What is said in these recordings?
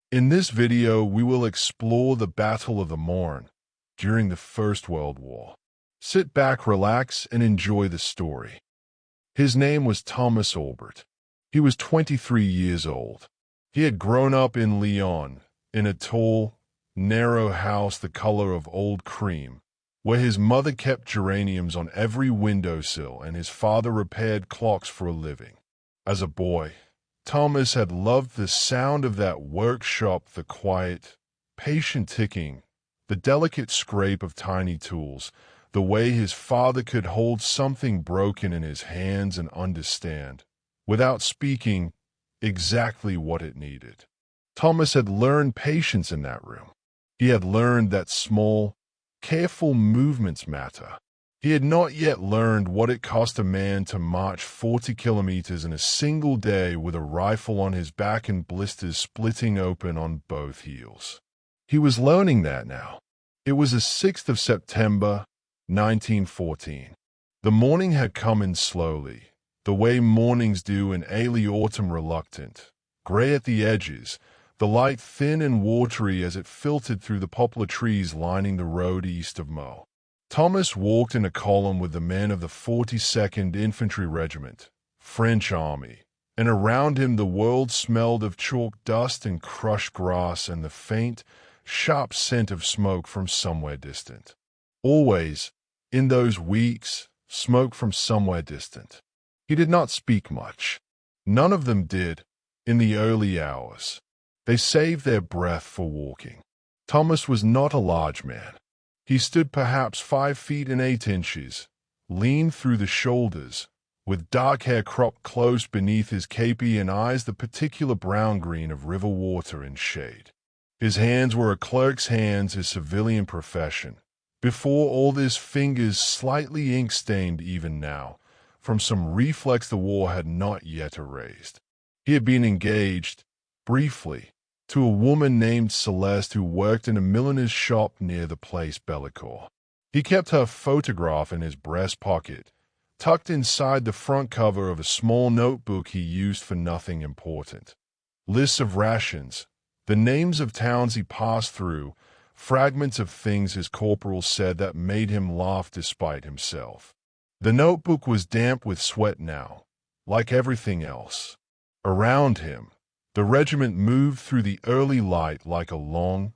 In this video, we will explore the Battle of the Marne during the First World War. Sit back, relax, and enjoy the story. His name was Thomas Albert. He was 23 years old. He had grown up in Lyon, in a tall, narrow house the color of old cream, where his mother kept geraniums on every windowsill and his father repaired clocks for a living. As a boy, Thomas had loved the sound of that workshop, the quiet, patient ticking, the delicate scrape of tiny tools, the way his father could hold something broken in his hands and understand, without speaking, exactly what it needed. Thomas had learned patience in that room. He had learned that small, careful movements matter. He had not yet learned what it cost a man to march 40 kilometers in a single day with a rifle on his back and blisters splitting open on both heels. He was learning that now. It was the 6th of September, 1914. The morning had come in slowly, the way mornings do in early autumn, reluctant, gray at the edges, the light thin and watery as it filtered through the poplar trees lining the road east of Meaux. Thomas walked in a column with the men of the 42nd Infantry Regiment, French Army, and around him the world smelled of chalk dust and crushed grass and the faint, sharp scent of smoke from somewhere distant. Always, in those weeks, smoke from somewhere distant. He did not speak much. None of them did, in the early hours. They saved their breath for walking. Thomas was not a large man. He stood perhaps 5 feet and 8 inches, lean through the shoulders, with dark hair cropped close beneath his képi and eyes the particular brown-green of river water in shade. His hands were a clerk's hands, his civilian profession. Before all this, fingers slightly ink-stained even now, from some reflex the war had not yet erased. He had been engaged, briefly, to a woman named Celeste who worked in a milliner's shop near the place Bellecourt. He kept her photograph in his breast pocket, tucked inside the front cover of a small notebook he used for nothing important. Lists of rations, the names of towns he passed through, fragments of things his corporal said that made him laugh despite himself. The notebook was damp with sweat now, like everything else. Around him, the regiment moved through the early light like a long,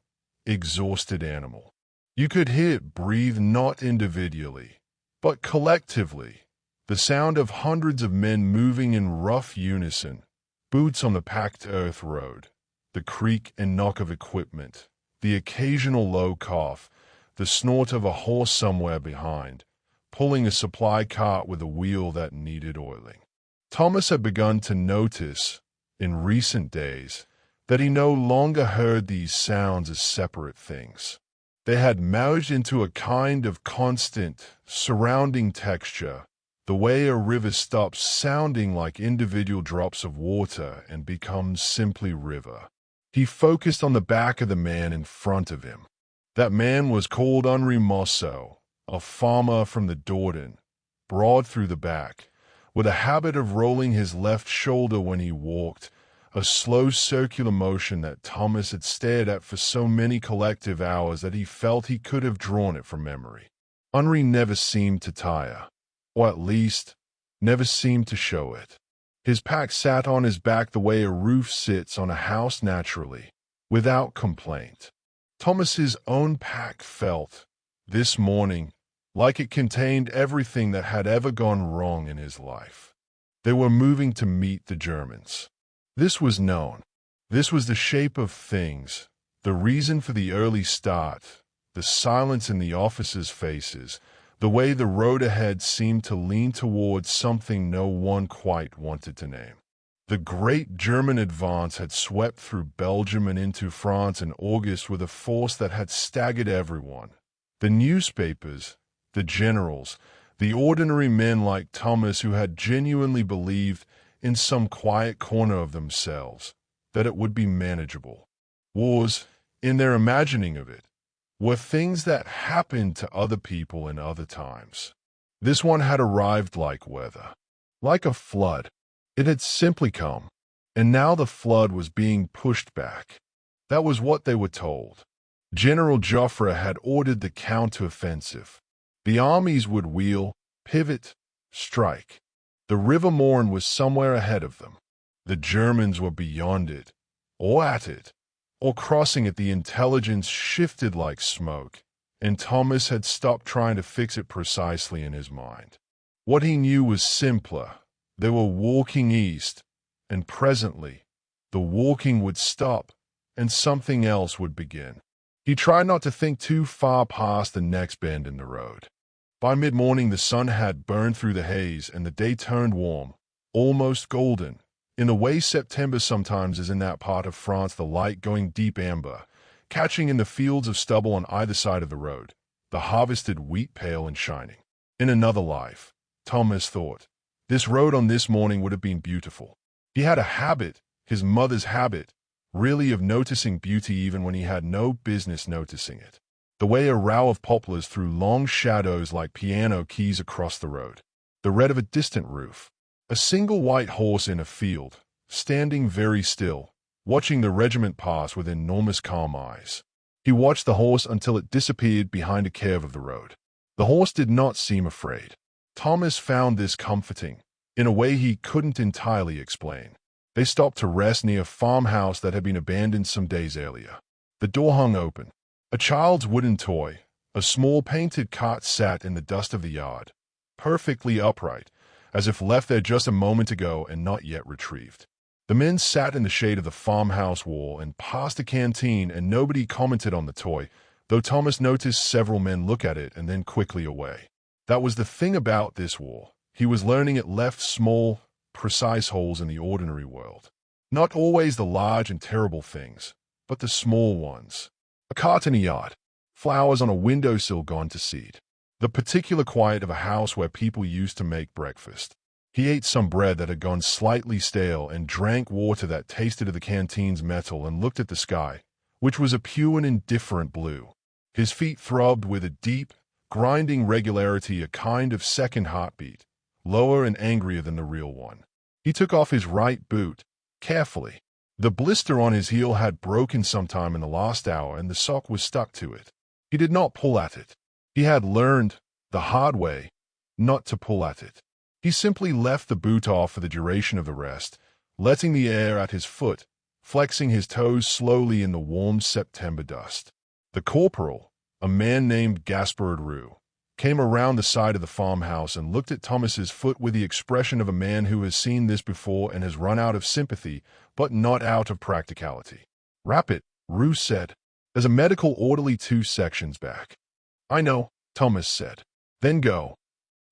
exhausted animal. You could hear it breathe not individually, but collectively, the sound of hundreds of men moving in rough unison, boots on the packed earth road, the creak and knock of equipment, the occasional low cough, the snort of a horse somewhere behind, pulling a supply cart with a wheel that needed oiling. Thomas had begun to notice, in recent days, that he no longer heard these sounds as separate things. They had merged into a kind of constant, surrounding texture, the way a river stops sounding like individual drops of water and becomes simply river. He focused on the back of the man in front of him. That man was called Henri Mousseau, a farmer from the Dordogne, broad through the back, with a habit of rolling his left shoulder when he walked, a slow circular motion that Thomas had stared at for so many collective hours that he felt he could have drawn it from memory. Henri never seemed to tire, or at least, never seemed to show it. His pack sat on his back the way a roof sits on a house naturally, without complaint. Thomas's own pack felt, this morning, like it contained everything that had ever gone wrong in his life. They were moving to meet the Germans. This was known. This was the shape of things, the reason for the early start, the silence in the officers' faces, the way the road ahead seemed to lean towards something no one quite wanted to name. The great German advance had swept through Belgium and into France in August with a force that had staggered everyone. The newspapers, the generals, the ordinary men like Thomas who had genuinely believed, in some quiet corner of themselves, that it would be manageable. Wars, in their imagining of it, were things that happened to other people in other times. This one had arrived like weather, like a flood. It had simply come, and now the flood was being pushed back. That was what they were told. General Joffre had ordered the counter-offensive. The armies would wheel, pivot, strike. The River Marne was somewhere ahead of them. The Germans were beyond it, or at it, or crossing it. The intelligence shifted like smoke, and Thomas had stopped trying to fix it precisely in his mind. What he knew was simpler. They were walking east, and presently, the walking would stop, and something else would begin. He tried not to think too far past the next bend in the road. By mid-morning, the sun had burned through the haze, and the day turned warm, almost golden. In the way September sometimes is in that part of France, the light going deep amber, catching in the fields of stubble on either side of the road, the harvested wheat pale and shining. In another life, Thomas thought, this road on this morning would have been beautiful. He had a habit, his mother's habit, really, of noticing beauty even when he had no business noticing it. The way a row of poplars threw long shadows like piano keys across the road. The red of a distant roof. A single white horse in a field, standing very still, watching the regiment pass with enormous calm eyes. He watched the horse until it disappeared behind a curve of the road. The horse did not seem afraid. Thomas found this comforting, in a way he couldn't entirely explain. They stopped to rest near a farmhouse that had been abandoned some days earlier. The door hung open. A child's wooden toy, a small painted cot, sat in the dust of the yard, perfectly upright, as if left there just a moment ago and not yet retrieved. The men sat in the shade of the farmhouse wall and past the canteen, and nobody commented on the toy, though Thomas noticed several men look at it and then quickly away. That was the thing about this war. He was learning it left small, precise holes in the ordinary world. Not always the large and terrible things, but the small ones. A cart in a yard, flowers on a windowsill gone to seed. The particular quiet of a house where people used to make breakfast. He ate some bread that had gone slightly stale and drank water that tasted of the canteen's metal and looked at the sky, which was a pure and indifferent blue. His feet throbbed with a deep, grinding regularity, a kind of second heartbeat, lower and angrier than the real one. He took off his right boot, carefully. The blister on his heel had broken sometime in the last hour, and the sock was stuck to it. He did not pull at it. He had learned, the hard way, not to pull at it. He simply left the boot off for the duration of the rest, letting the air at his foot, flexing his toes slowly in the warm September dust. The corporal, a man named Gaspard Roux, came around the side of the farmhouse and looked at Thomas's foot with the expression of a man who has seen this before and has run out of sympathy, but not out of practicality. "Wrap it," Roux said. "There's a medical orderly 2 sections back." "I know," Thomas said. "Then go.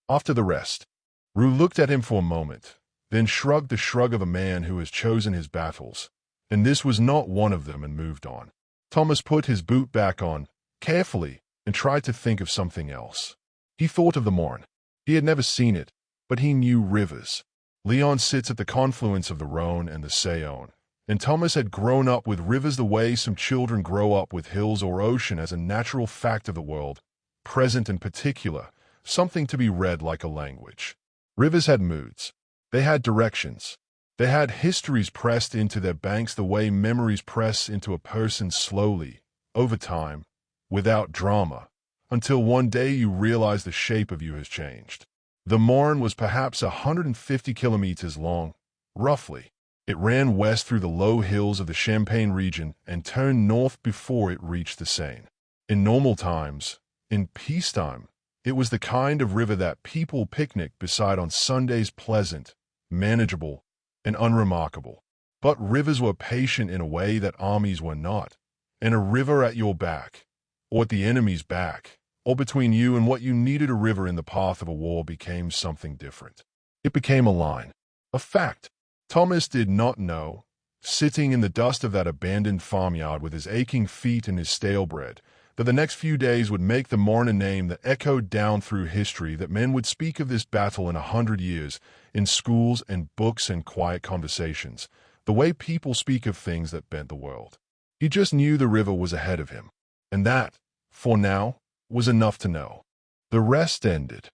After the rest." Roux looked at him for a moment, then shrugged the shrug of a man who has chosen his battles, and this was not one of them, and moved on. Thomas put his boot back on, carefully, and tried to think of something else. He thought of the Marne. He had never seen it, but he knew rivers. Lyon sits at the confluence of the Rhone and the Saône, and Thomas had grown up with rivers the way some children grow up with hills or ocean, as a natural fact of the world, present and particular, something to be read like a language. Rivers had moods. They had directions. They had histories pressed into their banks the way memories press into a person slowly, over time, without drama, until one day you realize the shape of you has changed. The Marne was perhaps 150 kilometers long, roughly. It ran west through the low hills of the Champagne region and turned north before it reached the Seine. In normal times, in peacetime, it was the kind of river that people picnicked beside on Sundays, pleasant, manageable, and unremarkable. But rivers were patient in a way that armies were not, and a river at your back, or at the enemy's back, or between you and what you needed, a river in the path of a war, became something different. It became a line, a fact. Thomas did not know, sitting in the dust of that abandoned farmyard with his aching feet and his stale bread, that the next few days would make the Marne a name that echoed down through history, that men would speak of this battle in 100 years, in schools and books and quiet conversations, the way people speak of things that bent the world. He just knew the river was ahead of him, and that, for now, was enough to know. The rest ended.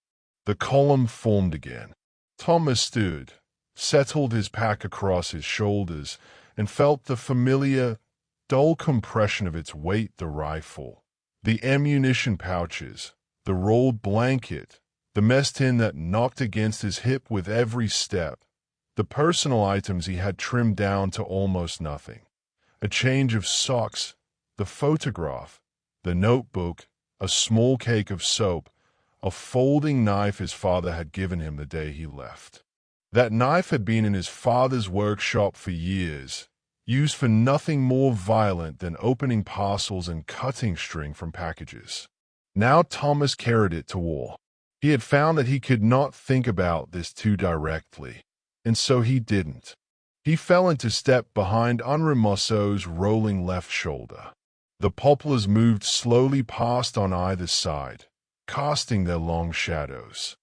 The column formed again. Thomas stood, settled his pack across his shoulders, and felt the familiar, dull compression of its weight, the rifle, the ammunition pouches, the rolled blanket, the mess tin that knocked against his hip with every step, the personal items he had trimmed down to almost nothing, a change of socks, the photograph, the notebook, a small cake of soap, a folding knife his father had given him the day he left. That knife had been in his father's workshop for years, used for nothing more violent than opening parcels and cutting string from packages. Now Thomas carried it to war. He had found that he could not think about this too directly, and so he didn't. He fell into step behind Henri Mousseau's rolling left shoulder. The poplars moved slowly past on either side, casting their long shadows.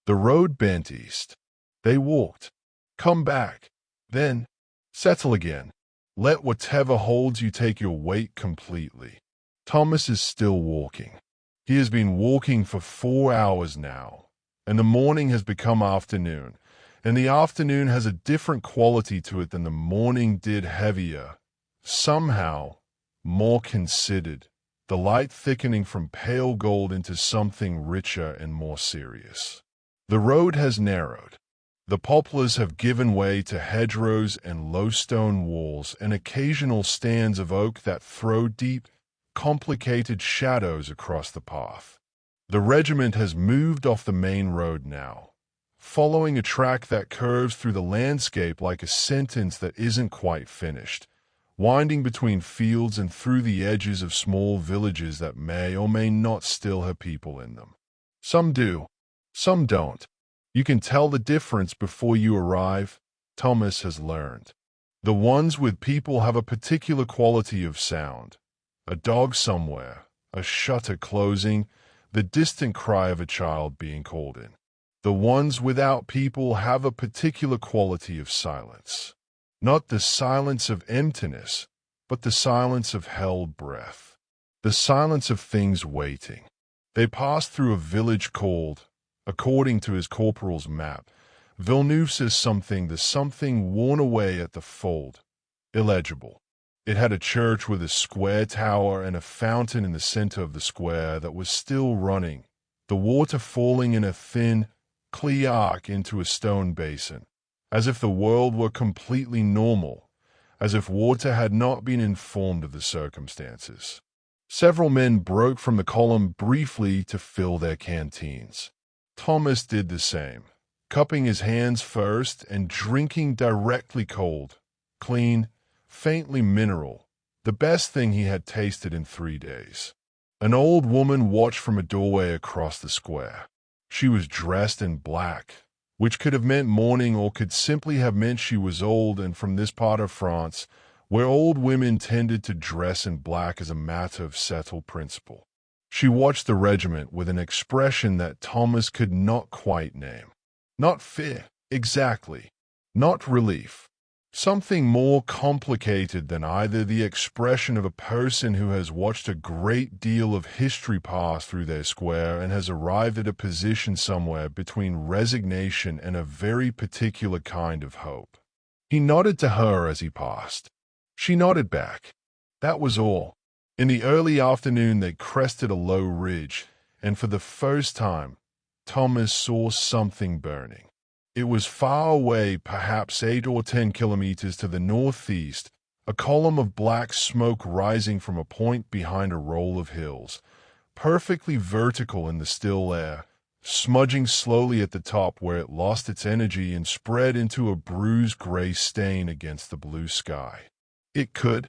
The road bent east. They walked. Come back. Then, settle again. Let whatever holds you take your weight completely. Thomas is still walking. He has been walking for 4 hours now, and the morning has become afternoon, and the afternoon has a different quality to it than the morning did, heavier, somehow more considered, the light thickening from pale gold into something richer and more serious. The road has narrowed. The poplars have given way to hedgerows and low stone walls and occasional stands of oak that throw deep, complicated shadows across the path. The regiment has moved off the main road now, following a track that curves through the landscape like a sentence that isn't quite finished, winding between fields and through the edges of small villages that may or may not still have people in them. Some do, some don't. You can tell the difference before you arrive, Thomas has learned. The ones with people have a particular quality of sound. A dog somewhere, a shutter closing, the distant cry of a child being called in. The ones without people have a particular quality of silence. Not the silence of emptiness, but the silence of held breath. The silence of things waiting. They passed through a village called, according to his corporal's map, Villeneuve says something, the something worn away at the fold, illegible. It had a church with a square tower and a fountain in the center of the square that was still running, the water falling in a thin, clear arc into a stone basin, as if the world were completely normal, as if water had not been informed of the circumstances. Several men broke from the column briefly to fill their canteens. Thomas did the same, cupping his hands first and drinking directly cold, clean, faintly mineral, the best thing he had tasted in 3 days. An old woman watched from a doorway across the square. She was dressed in black, which could have meant mourning or could simply have meant she was old and from this part of France, where old women tended to dress in black as a matter of settled principle. She watched the regiment with an expression that Thomas could not quite name. Not fear, exactly. Not relief. Something more complicated than either, the expression of a person who has watched a great deal of history pass through their square and has arrived at a position somewhere between resignation and a very particular kind of hope. He nodded to her as he passed. She nodded back. That was all. In the early afternoon they crested a low ridge, and for the first time, Thomas saw something burning. It was far away, perhaps 8 or 10 kilometers to the northeast, a column of black smoke rising from a point behind a roll of hills, perfectly vertical in the still air, smudging slowly at the top where it lost its energy and spread into a bruised gray stain against the blue sky. It could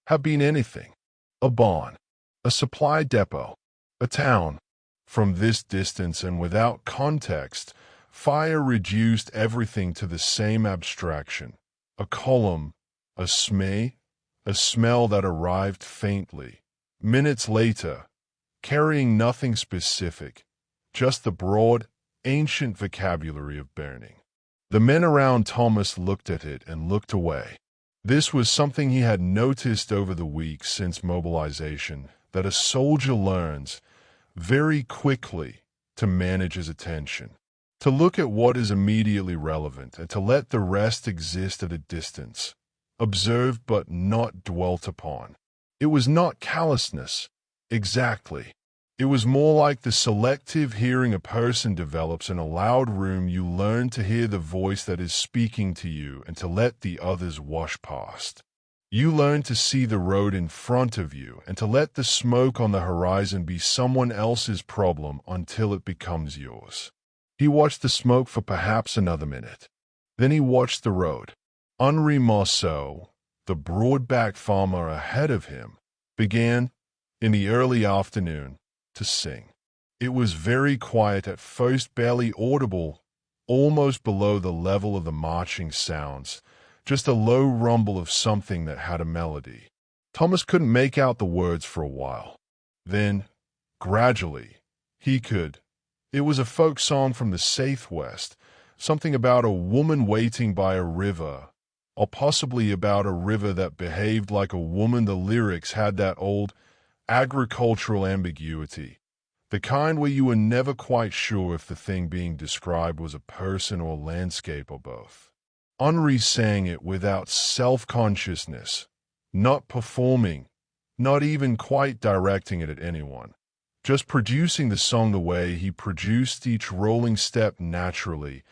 have been anything. A barn, a supply depot, a town. From this distance and without context, fire reduced everything to the same abstraction. A column, a smell that arrived faintly. Minutes later, carrying nothing specific, just the broad, ancient vocabulary of burning. The men around Thomas looked at it and looked away. This was something he had noticed over the weeks since mobilization, that a soldier learns, very quickly, to manage his attention, to look at what is immediately relevant and to let the rest exist at a distance, observed but not dwelt upon. It was not callousness, exactly. It was more like the selective hearing a person develops in a loud room. You learn to hear the voice that is speaking to you and to let the others wash past. You learn to see the road in front of you and to let the smoke on the horizon be someone else's problem until it becomes yours. He watched the smoke for perhaps another minute. Then he watched the road. Henri Marceau, the broad-backed farmer ahead of him, began, in the early afternoon, to sing. It was very quiet at first, barely audible, almost below the level of the marching sounds, just a low rumble of something that had a melody. Thomas couldn't make out the words for a while. Then, gradually, he could. It was a folk song from the Southwest, something about a woman waiting by a river, or possibly about a river that behaved like a woman. The lyrics had that old agricultural ambiguity, the kind where you were never quite sure if the thing being described was a person or landscape or both. Henri sang it without self-consciousness, not performing, not even quite directing it at anyone, just producing the song the way he produced each rolling step naturally,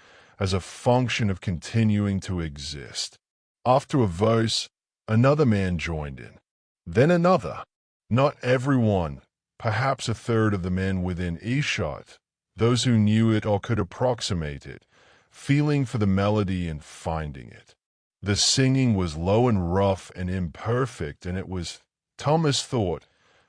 as a function of continuing to exist. After a verse, another man joined in, then another. Not everyone, perhaps a third of the men within earshot, those who knew it or could approximate it, feeling for the melody and finding it. The singing was low and rough and imperfect, and it was, Thomas thought,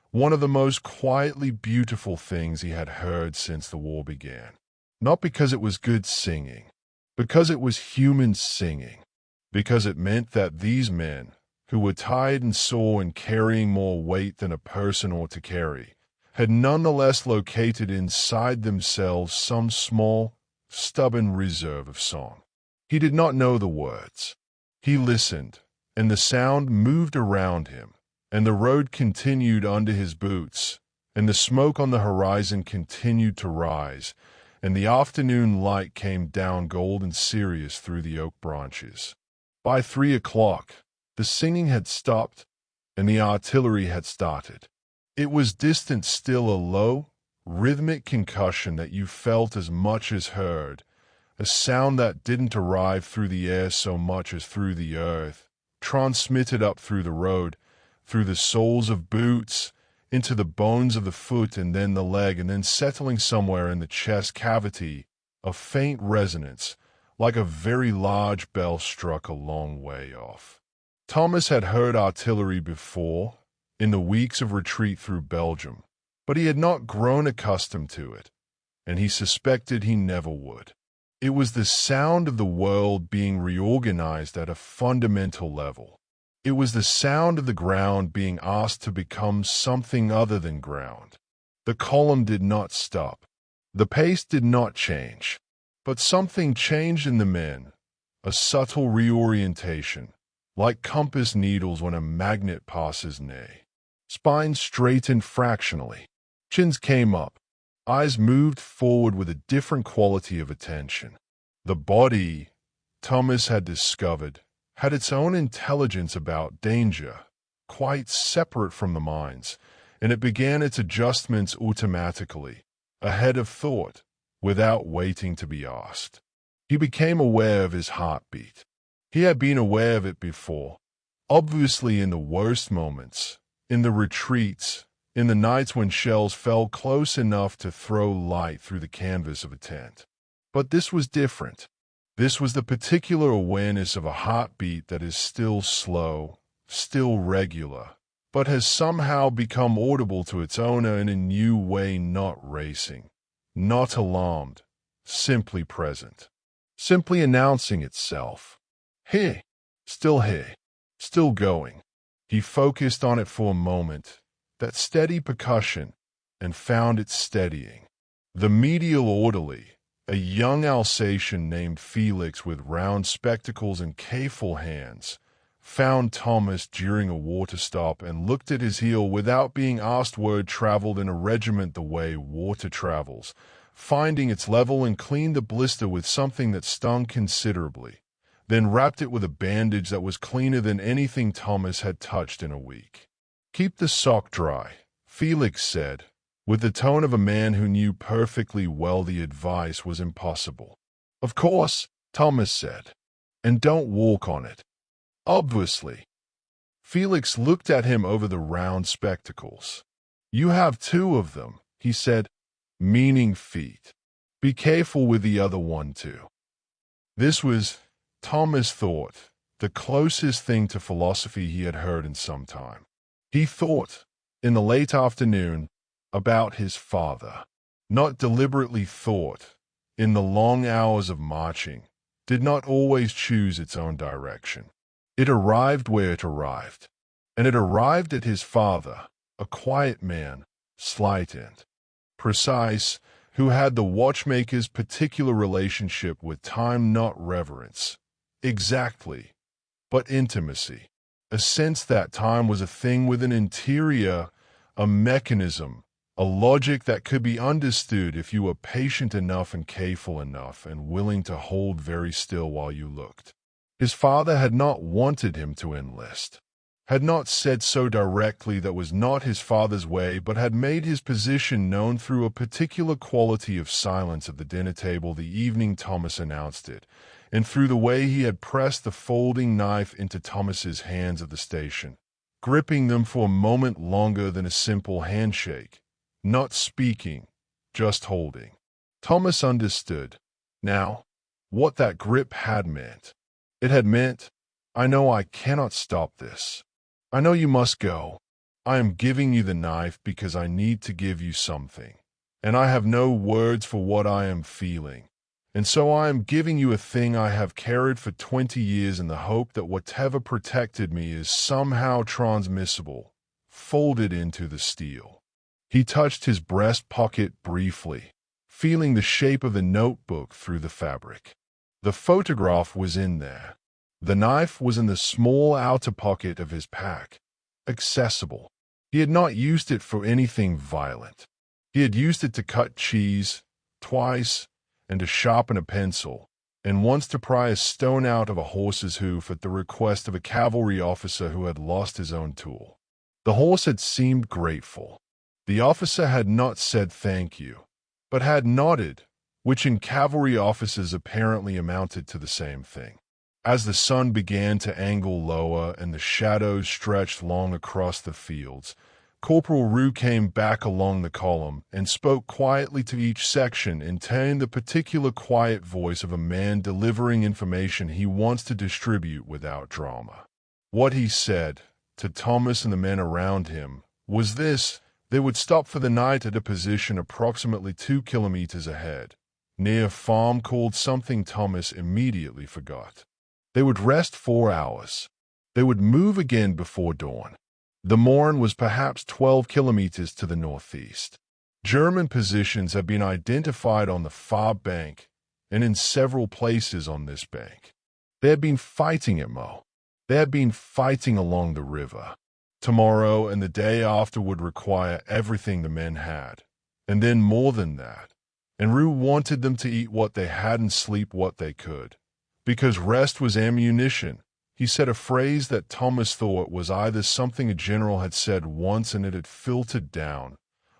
one of the most quietly beautiful things he had heard since the war began. Not because it was good singing, because it was human singing, because it meant that these men, who were tired and sore and carrying more weight than a person ought to carry, had nonetheless located inside themselves some small, stubborn reserve of song. He did not know the words. He listened, and the sound moved around him, and the road continued under his boots, and the smoke on the horizon continued to rise, and the afternoon light came down gold and serious through the oak branches. By 3 o'clock, the singing had stopped, and the artillery had started. It was distant still, a low, rhythmic concussion that you felt as much as heard, a sound that didn't arrive through the air so much as through the earth, transmitted up through the road, through the soles of boots, into the bones of the foot and then the leg, and then settling somewhere in the chest cavity, a faint resonance, like a very large bell struck a long way off. Thomas had heard artillery before, in the weeks of retreat through Belgium, but he had not grown accustomed to it, and he suspected he never would. It was the sound of the world being reorganized at a fundamental level. It was the sound of the ground being asked to become something other than ground. The column did not stop. The pace did not change. But something changed in the men, a subtle reorientation, like compass needles when a magnet passes near. Spines straightened fractionally. Chins came up. Eyes moved forward with a different quality of attention. The body, Thomas had discovered, had its own intelligence about danger, quite separate from the mind's, and it began its adjustments automatically, ahead of thought, without waiting to be asked. He became aware of his heartbeat. He had been aware of it before, obviously in the worst moments, in the retreats, in the nights when shells fell close enough to throw light through the canvas of a tent. But this was different. This was the particular awareness of a heartbeat that is still slow, still regular, but has somehow become audible to its owner in a new way, not racing, not alarmed, simply present, simply announcing itself. Here, still going. He focused on it for a moment, that steady percussion, and found it steadying. The medial orderly, a young Alsatian named Felix with round spectacles and careful hands, found Thomas during a water stop and looked at his heel without being asked. Word traveled in a regiment the way water travels, finding its level, and cleaned the blister with something that stung considerably, then wrapped it with a bandage that was cleaner than anything Thomas had touched in a week. "Keep the sock dry," Felix said, with the tone of a man who knew perfectly well the advice was impossible. "Of course," Thomas said. "And don't walk on it." "Obviously." Felix looked at him over the round spectacles. "You have two of them," he said, "meaning feet. Be careful with the other one too." This was, Thomas thought, the closest thing to philosophy he had heard in some time. He thought, in the late afternoon, about his father. Not deliberately thought, in the long hours of marching, did not always choose its own direction. It arrived where it arrived, and it arrived at his father, a quiet man, slight and precise, who had the watchmaker's particular relationship with time, not reverence, exactly, but intimacy, a sense that time was a thing with an interior, a mechanism, a logic that could be understood if you were patient enough and careful enough and willing to hold very still while you looked. His father had not wanted him to enlist, had not said so directly, that was not his father's way, but had made his position known through a particular quality of silence at the dinner table the evening Thomas announced it, and through the way he had pressed the folding knife into Thomas's hands at the station, gripping them for a moment longer than a simple handshake, not speaking, just holding. Thomas understood, now, what that grip had meant. It had meant, "I know I cannot stop this. I know you must go. I am giving you the knife because I need to give you something, and I have no words for what I am feeling. And so I am giving you a thing I have carried for 20 years in the hope that whatever protected me is somehow transmissible, folded into the steel." He touched his breast pocket briefly, feeling the shape of the notebook through the fabric. The photograph was in there. The knife was in the small outer pocket of his pack, accessible. He had not used it for anything violent. He had used it to cut cheese, twice, and to sharpen a pencil, and once to pry a stone out of a horse's hoof at the request of a cavalry officer who had lost his own tool. The horse had seemed grateful. The officer had not said thank you, but had nodded, which in cavalry officers apparently amounted to the same thing. As the sun began to angle lower and the shadows stretched long across the fields, Corporal Roux came back along the column and spoke quietly to each section in turn, the particular quiet voice of a man delivering information he wants to distribute without drama. What he said, to Thomas and the men around him, was this: they would stop for the night at a position approximately 2 kilometers ahead, near a farm called something Thomas immediately forgot. They would rest 4 hours. They would move again before dawn. The Marne was perhaps 12 kilometers to the northeast. German positions have been identified on the far bank and in several places on this bank. They had been fighting at Meaux. They had been fighting along the river. Tomorrow and the day after would require everything the men had, and then more than that. And Roux wanted them to eat what they had and sleep what they could, because rest was ammunition. He said a phrase that Thomas thought was either something a general had said once and it had filtered down,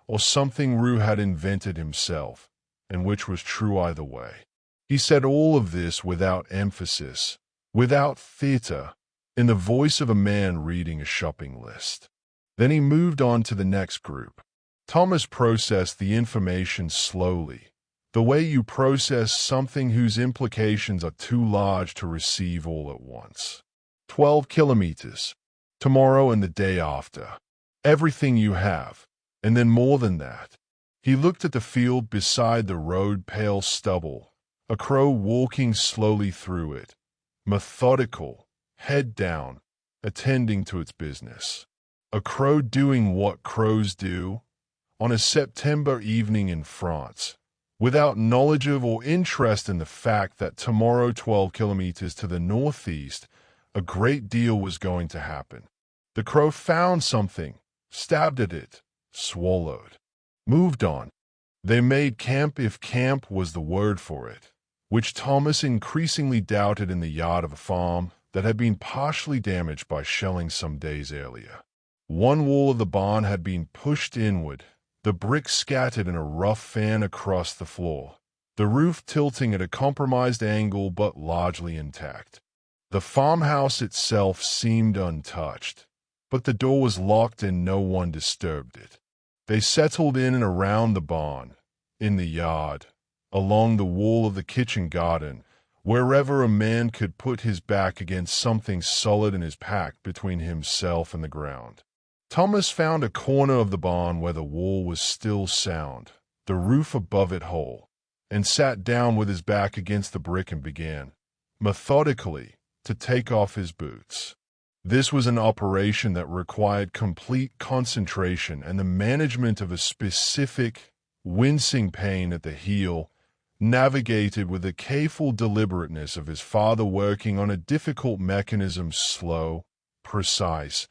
or something Roux had invented himself, and which was true either way. He said all of this without emphasis, without theater, in the voice of a man reading a shopping list. Then he moved on to the next group. Thomas processed the information slowly, the way you process something whose implications are too large to receive all at once. 12 kilometers. Tomorrow and the day after. Everything you have, and then more than that. He looked at the field beside the road, pale stubble, a crow walking slowly through it, methodical, head down, attending to its business. A crow doing what crows do on a September evening in France, without knowledge of or interest in the fact that tomorrow, 12 kilometers to the northeast, a great deal was going to happen. The crow found something, stabbed at it, swallowed, moved on. They made camp, if camp was the word for it, which Thomas increasingly doubted in the yard of a farm that had been partially damaged by shelling some days earlier. One wall of the barn had been pushed inward, the bricks scattered in a rough fan across the floor, the roof tilting at a compromised angle but largely intact. The farmhouse itself seemed untouched, but the door was locked and no one disturbed it. They settled in and around the barn, in the yard, along the wall of the kitchen garden, wherever a man could put his back against something solid and his pack between himself and the ground. Thomas found a corner of the barn where the wall was still sound, the roof above it whole, and sat down with his back against the brick and began, methodically, to take off his boots. This was an operation that required complete concentration and the management of a specific, wincing pain at the heel, navigated with the careful deliberateness of his father working on a difficult mechanism, slow, precise,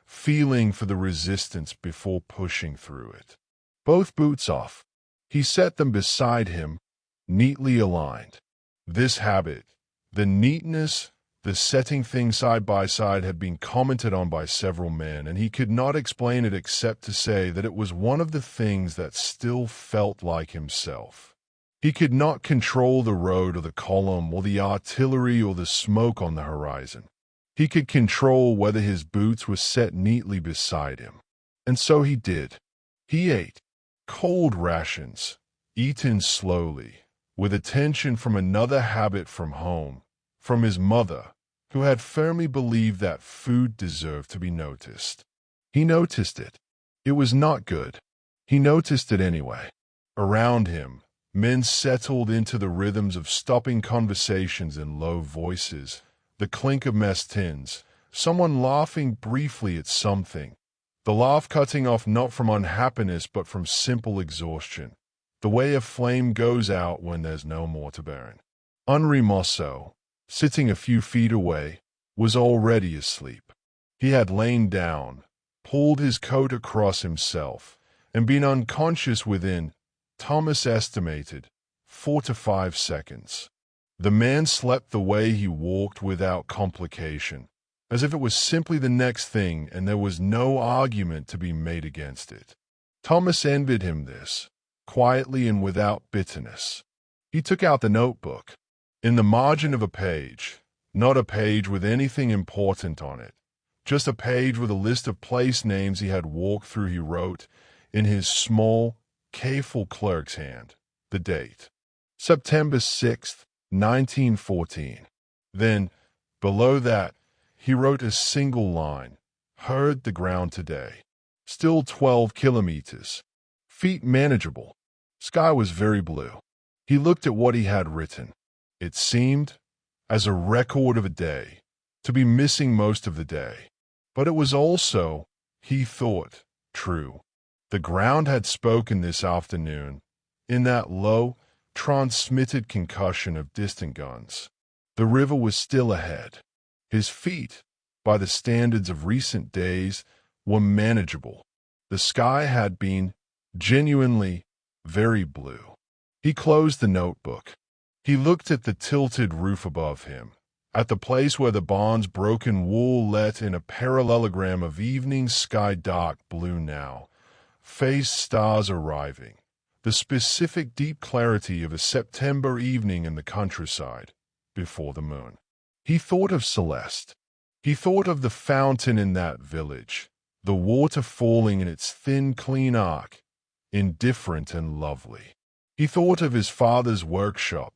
feeling for the resistance before pushing through it. Both boots off, he set them beside him, neatly aligned. This habit, the neatness, the setting things side by side, had been commented on by several men, and he could not explain it except to say that it was one of the things that still felt like himself. He could not control the road or the column or the artillery or the smoke on the horizon. He could control whether his boots were set neatly beside him. And so he did. He ate cold rations, eaten slowly, with attention from another habit from home, from his mother, who had firmly believed that food deserved to be noticed. He noticed it. It was not good. He noticed it anyway. Around him, men settled into the rhythms of stopping conversations in low voices, the clink of mess tins, someone laughing briefly at something, the laugh cutting off not from unhappiness but from simple exhaustion, the way a flame goes out when there's no more to burn. Henri Mousseau, sitting a few feet away, was already asleep. He had lain down, pulled his coat across himself, and been unconscious within, Thomas estimated, 4 to 5 seconds. The man slept the way he walked without complication, as if it was simply the next thing and there was no argument to be made against it. Thomas envied him this, quietly and without bitterness. He took out the notebook. In the margin of a page, not a page with anything important on it, just a page with a list of place names he had walked through, he wrote, in his small, careful clerk's hand, the date, September 6th, 1914. Then, below that, he wrote a single line, heard the ground today. Still 12 kilometers. Feet manageable. Sky was very blue. He looked at what he had written. It seemed, as a record of a day, to be missing most of the day. But it was also, he thought, true. The ground had spoken this afternoon, in that low, transmitted concussion of distant guns. The river was still ahead. His feet, by the standards of recent days, were manageable. The sky had been, genuinely, very blue. He closed the notebook. He looked at the tilted roof above him, at the place where the barn's broken wall let in a parallelogram of evening sky, dark blue now, phased stars arriving, the specific deep clarity of a September evening in the countryside, before the moon. He thought of Celeste. He thought of the fountain in that village, the water falling in its thin, clean arc, indifferent and lovely. He thought of his father's workshop,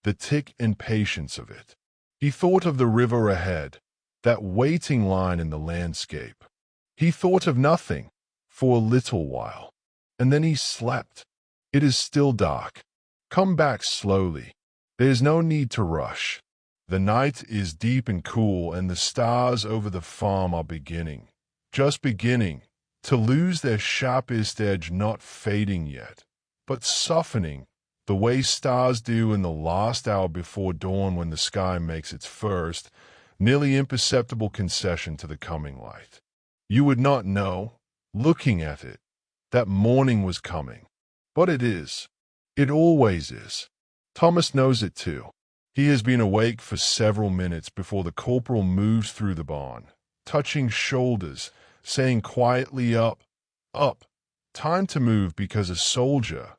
the tick and patience of it. He thought of the river ahead, that waiting line in the landscape. He thought of nothing, for a little while, and then he slept. It is still dark. Come back slowly. There is no need to rush. The night is deep and cool, and the stars over the farm are beginning, just beginning, to lose their sharpest edge, not fading yet, but softening, the way stars do in the last hour before dawn when the sky makes its first, nearly imperceptible concession to the coming light. You would not know, looking at it, that morning was coming. But it is. It always is. Thomas knows it too. He has been awake for several minutes before the corporal moves through the barn, touching shoulders, saying quietly, "Up, up, time to move," because a soldier,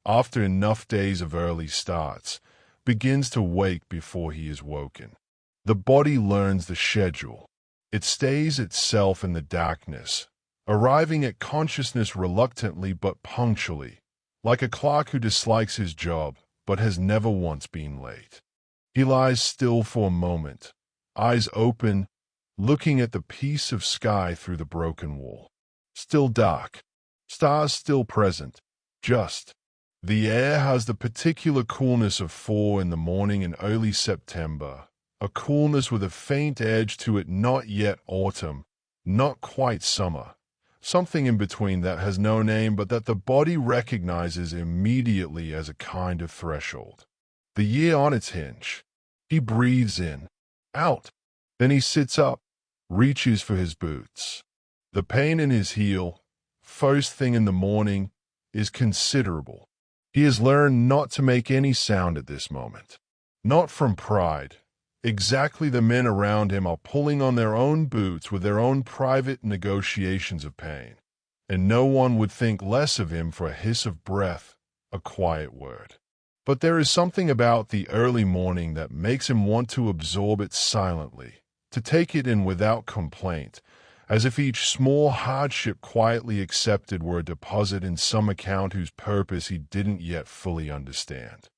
after enough days of early starts, begins to wake before he is woken. The body learns the schedule. It stays itself in the darkness, arriving at consciousness reluctantly but punctually, like a clerk who dislikes his job but has never once been late. He lies still for a moment, eyes open, looking at the piece of sky through the broken wall. Still dark, stars still present, just. The air has the particular coolness of 4 in the morning in early September, a coolness with a faint edge to it, not yet autumn, not quite summer, something in between that has no name but that the body recognizes immediately as a kind of threshold. The year on its hinge. He breathes in, out. Then he sits up, reaches for his boots. The pain in his heel, first thing in the morning, is considerable. He has learned not to make any sound at this moment. Not from pride. Exactly, the men around him are pulling on their own boots with their own private negotiations of pain, and no one would think less of him for a hiss of breath, a quiet word. But there is something about the early morning that makes him want to absorb it silently, to take it in without complaint, as if each small hardship quietly accepted were a deposit in some account whose purpose he didn't yet fully understand.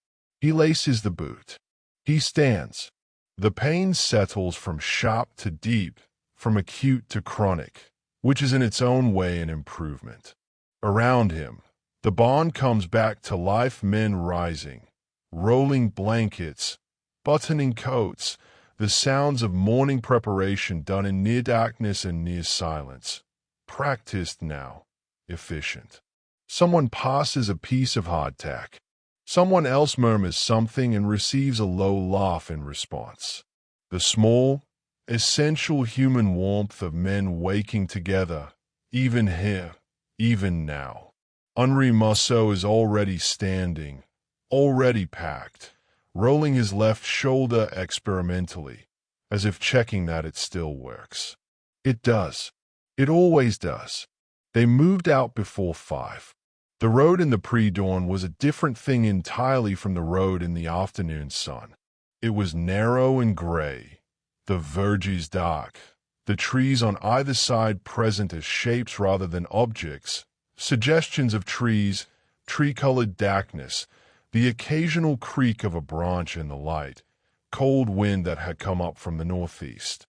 He laces the boot. He stands. The pain settles from sharp to deep, from acute to chronic, which is in its own way an improvement. Around him, the barn comes back to life, men rising, rolling blankets, buttoning coats, the sounds of morning preparation done in near darkness and near silence, practiced now, efficient. Someone passes a piece of hardtack. Someone else murmurs something and receives a low laugh in response. The small, essential human warmth of men waking together, even here, even now. Henri Musso is already standing, already packed, rolling his left shoulder experimentally, as if checking that it still works. It does. It always does. They moved out before 5. The road in the pre-dawn was a different thing entirely from the road in the afternoon sun. It was narrow and gray, the verges dark, the trees on either side present as shapes rather than objects, suggestions of trees, tree-colored darkness, the occasional creak of a branch in the light, cold wind that had come up from the northeast.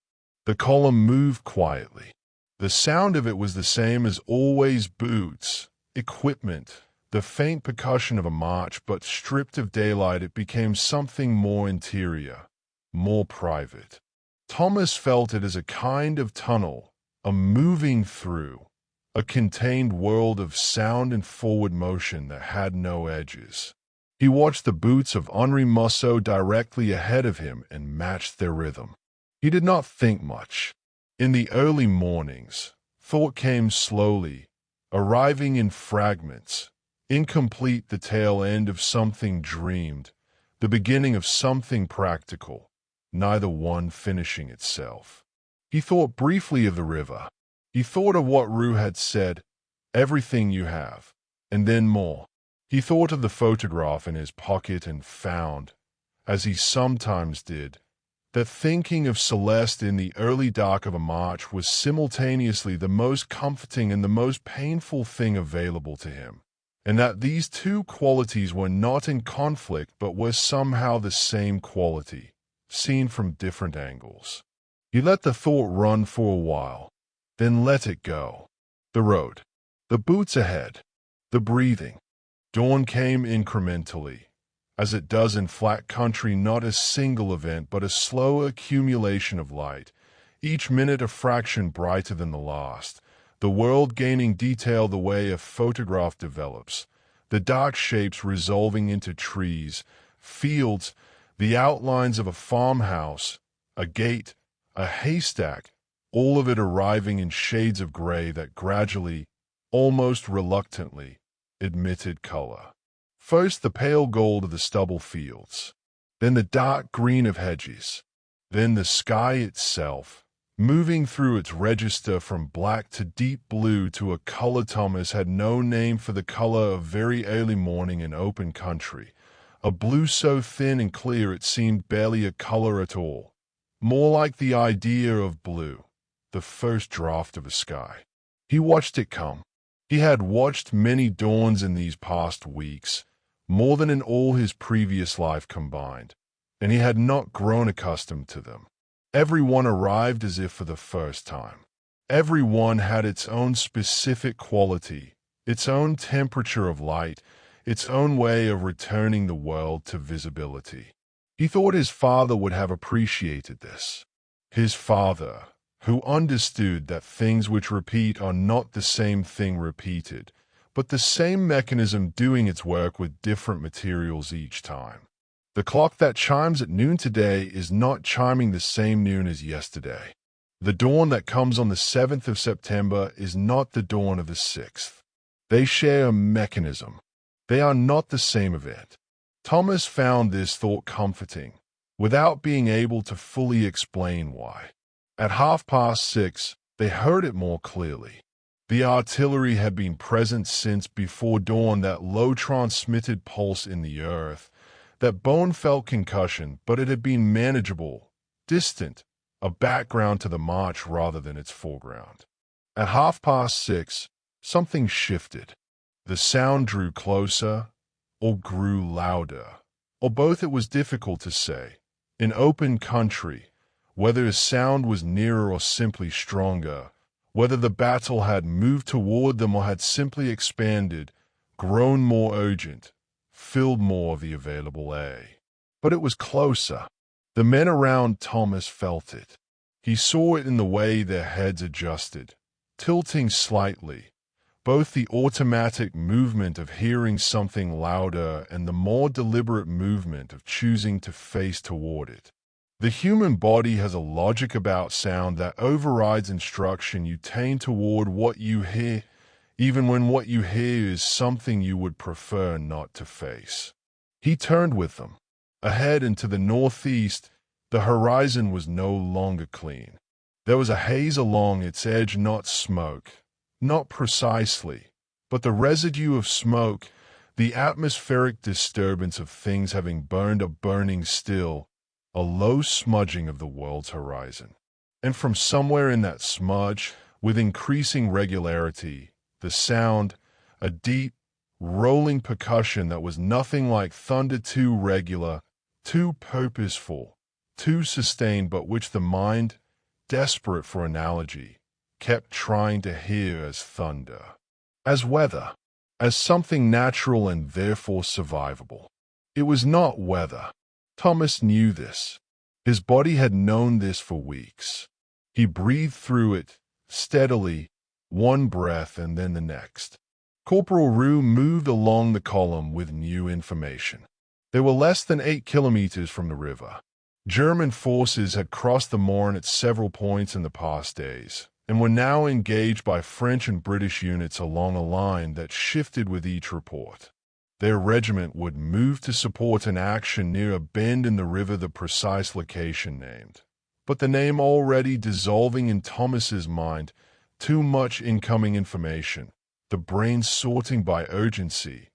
The column moved quietly. The sound of it was the same as always: boots, equipment, the faint percussion of a march, but stripped of daylight it became something more interior, more private. Thomas felt it as a kind of tunnel, a moving through, a contained world of sound and forward motion that had no edges. He watched the boots of Henri Musso directly ahead of him and matched their rhythm. He did not think much. In the early mornings, thought came slowly, arriving in fragments, incomplete, the tail end of something dreamed, the beginning of something practical, neither one finishing itself. He thought briefly of the river. He thought of what Rue had said, everything you have, and then more. He thought of the photograph in his pocket and found, as he sometimes did, that thinking of Celeste in the early dark of a march was simultaneously the most comforting and the most painful thing available to him, and that these two qualities were not in conflict but were somehow the same quality, seen from different angles. He let the thought run for a while, then let it go. The road, the boots ahead, the breathing. Dawn came incrementally, as it does in flat country, not a single event but a slow accumulation of light, each minute a fraction brighter than the last, the world gaining detail the way a photograph develops, the dark shapes resolving into trees, fields, the outlines of a farmhouse, a gate, a haystack, all of it arriving in shades of gray that gradually, almost reluctantly, admitted color. First the pale gold of the stubble fields, then the dark green of hedges, then the sky itself, moving through its register from black to deep blue to a color Thomas had no name for the color of very early morning in open country, a blue so thin and clear it seemed barely a color at all, more like the idea of blue, the first draft of a sky. He watched it come. He had watched many dawns in these past weeks, more than in all his previous life combined, and he had not grown accustomed to them. Every one arrived as if for the first time. Every one had its own specific quality, its own temperature of light, its own way of returning the world to visibility. He thought his father would have appreciated this. His father, who understood that things which repeat are not the same thing repeated, but the same mechanism doing its work with different materials each time. The clock that chimes at noon today is not chiming the same noon as yesterday. The dawn that comes on the 7th of September is not the dawn of the 6th. They share a mechanism. They are not the same event. Thomas found this thought comforting, without being able to fully explain why. At 6:30, they heard it more clearly. The artillery had been present since before dawn, that low transmitted pulse in the earth, that bone-felt concussion, but it had been manageable, distant, a background to the march rather than its foreground. At 6:30, something shifted. The sound drew closer, or grew louder, or both. It was difficult to say. In open country, whether a sound was nearer or simply stronger, whether the battle had moved toward them or had simply expanded, grown more urgent, filled more of the available air. But it was closer. The men around Thomas felt it. He saw it in the way their heads adjusted, tilting slightly, both the automatic movement of hearing something louder and the more deliberate movement of choosing to face toward it. The human body has a logic about sound that overrides instruction you tend toward what you hear, even when what you hear is something you would prefer not to face. He turned with them. Ahead and to the northeast, the horizon was no longer clean. There was a haze along its edge, not smoke, not precisely, but the residue of smoke, the atmospheric disturbance of things having burned up, burning still, a low smudging of the world's horizon. And from somewhere in that smudge, with increasing regularity, the sound, a deep, rolling percussion that was nothing like thunder, too regular, too purposeful, too sustained, but which the mind, desperate for analogy, kept trying to hear as thunder, as weather, as something natural and therefore survivable. It was not weather. Thomas knew this. His body had known this for weeks. He breathed through it, steadily, one breath and then the next. Corporal Roux moved along the column with new information. They were less than 8 kilometers from the river. German forces had crossed the Marne at several points in the past days, and were now engaged by French and British units along a line that shifted with each report. Their regiment would move to support an action near a bend in the river, the precise location named, but the name already dissolving in Thomas's mind. Too much incoming information, the brain sorting by urgency,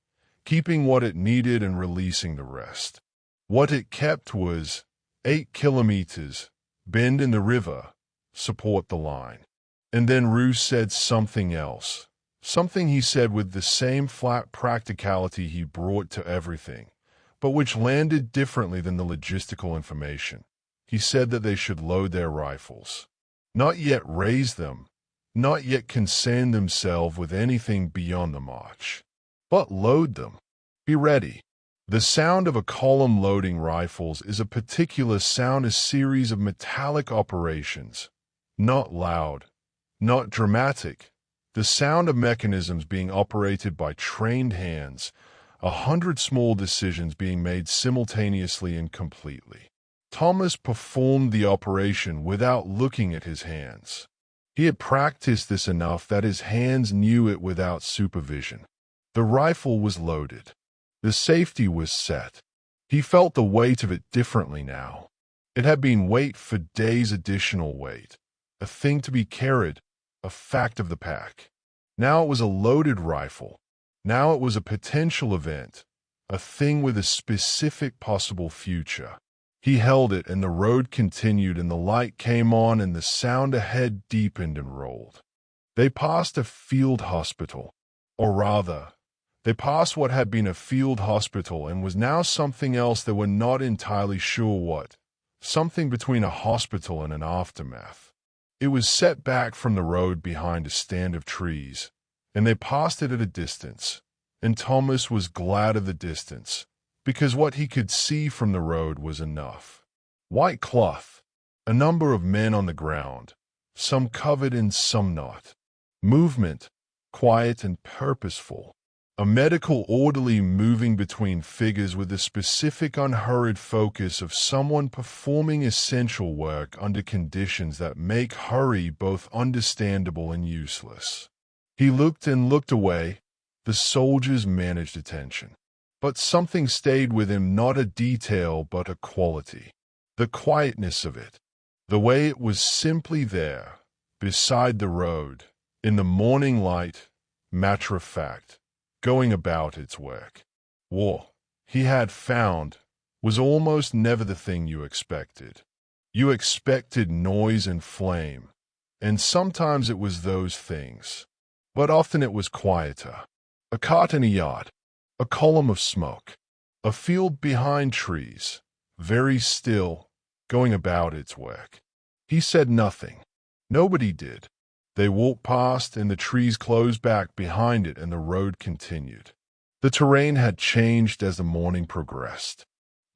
keeping what it needed and releasing the rest. What it kept was 8 kilometers, bend in the river, support the line. And then Roux said something else, something he said with the same flat practicality he brought to everything, but which landed differently than the logistical information. He said that they should load their rifles, not yet raise them, not yet concern themselves with anything beyond the march, but load them. Be ready. The sound of a column loading rifles is a particular sound, a series of metallic operations, not loud, not dramatic, the sound of mechanisms being operated by trained hands, 100 small decisions being made simultaneously and completely. Thomas performed the operation without looking at his hands. He had practiced this enough that his hands knew it without supervision. The rifle was loaded. The safety was set. He felt the weight of it differently now. It had been weight for days, additional weight, a thing to be carried, a fact of the pack. Now it was a loaded rifle. Now it was a potential event, a thing with a specific possible future. He held it, and the road continued, and the light came on, and the sound ahead deepened and rolled. They passed a field hospital, or rather, they passed what had been a field hospital and was now something else they were not entirely sure what, something between a hospital and an aftermath. It was set back from the road behind a stand of trees, and they passed it at a distance, and Thomas was glad of the distance, because what he could see from the road was enough. White cloth, a number of men on the ground, some covered and some not. Movement, quiet and purposeful. A medical orderly moving between figures with the specific unhurried focus of someone performing essential work under conditions that make hurry both understandable and useless. He looked and looked away. The soldiers managed attention. But something stayed with him, not a detail but a quality. The quietness of it. The way it was simply there, beside the road, in the morning light, matter of fact, going about its work. War, he had found, was almost never the thing you expected. You expected noise and flame, and sometimes it was those things. But often it was quieter. A cart in a yard, a column of smoke, a field behind trees, very still, going about its work. He said nothing. Nobody did. They walked past, and the trees closed back behind it, and the road continued. The terrain had changed as the morning progressed.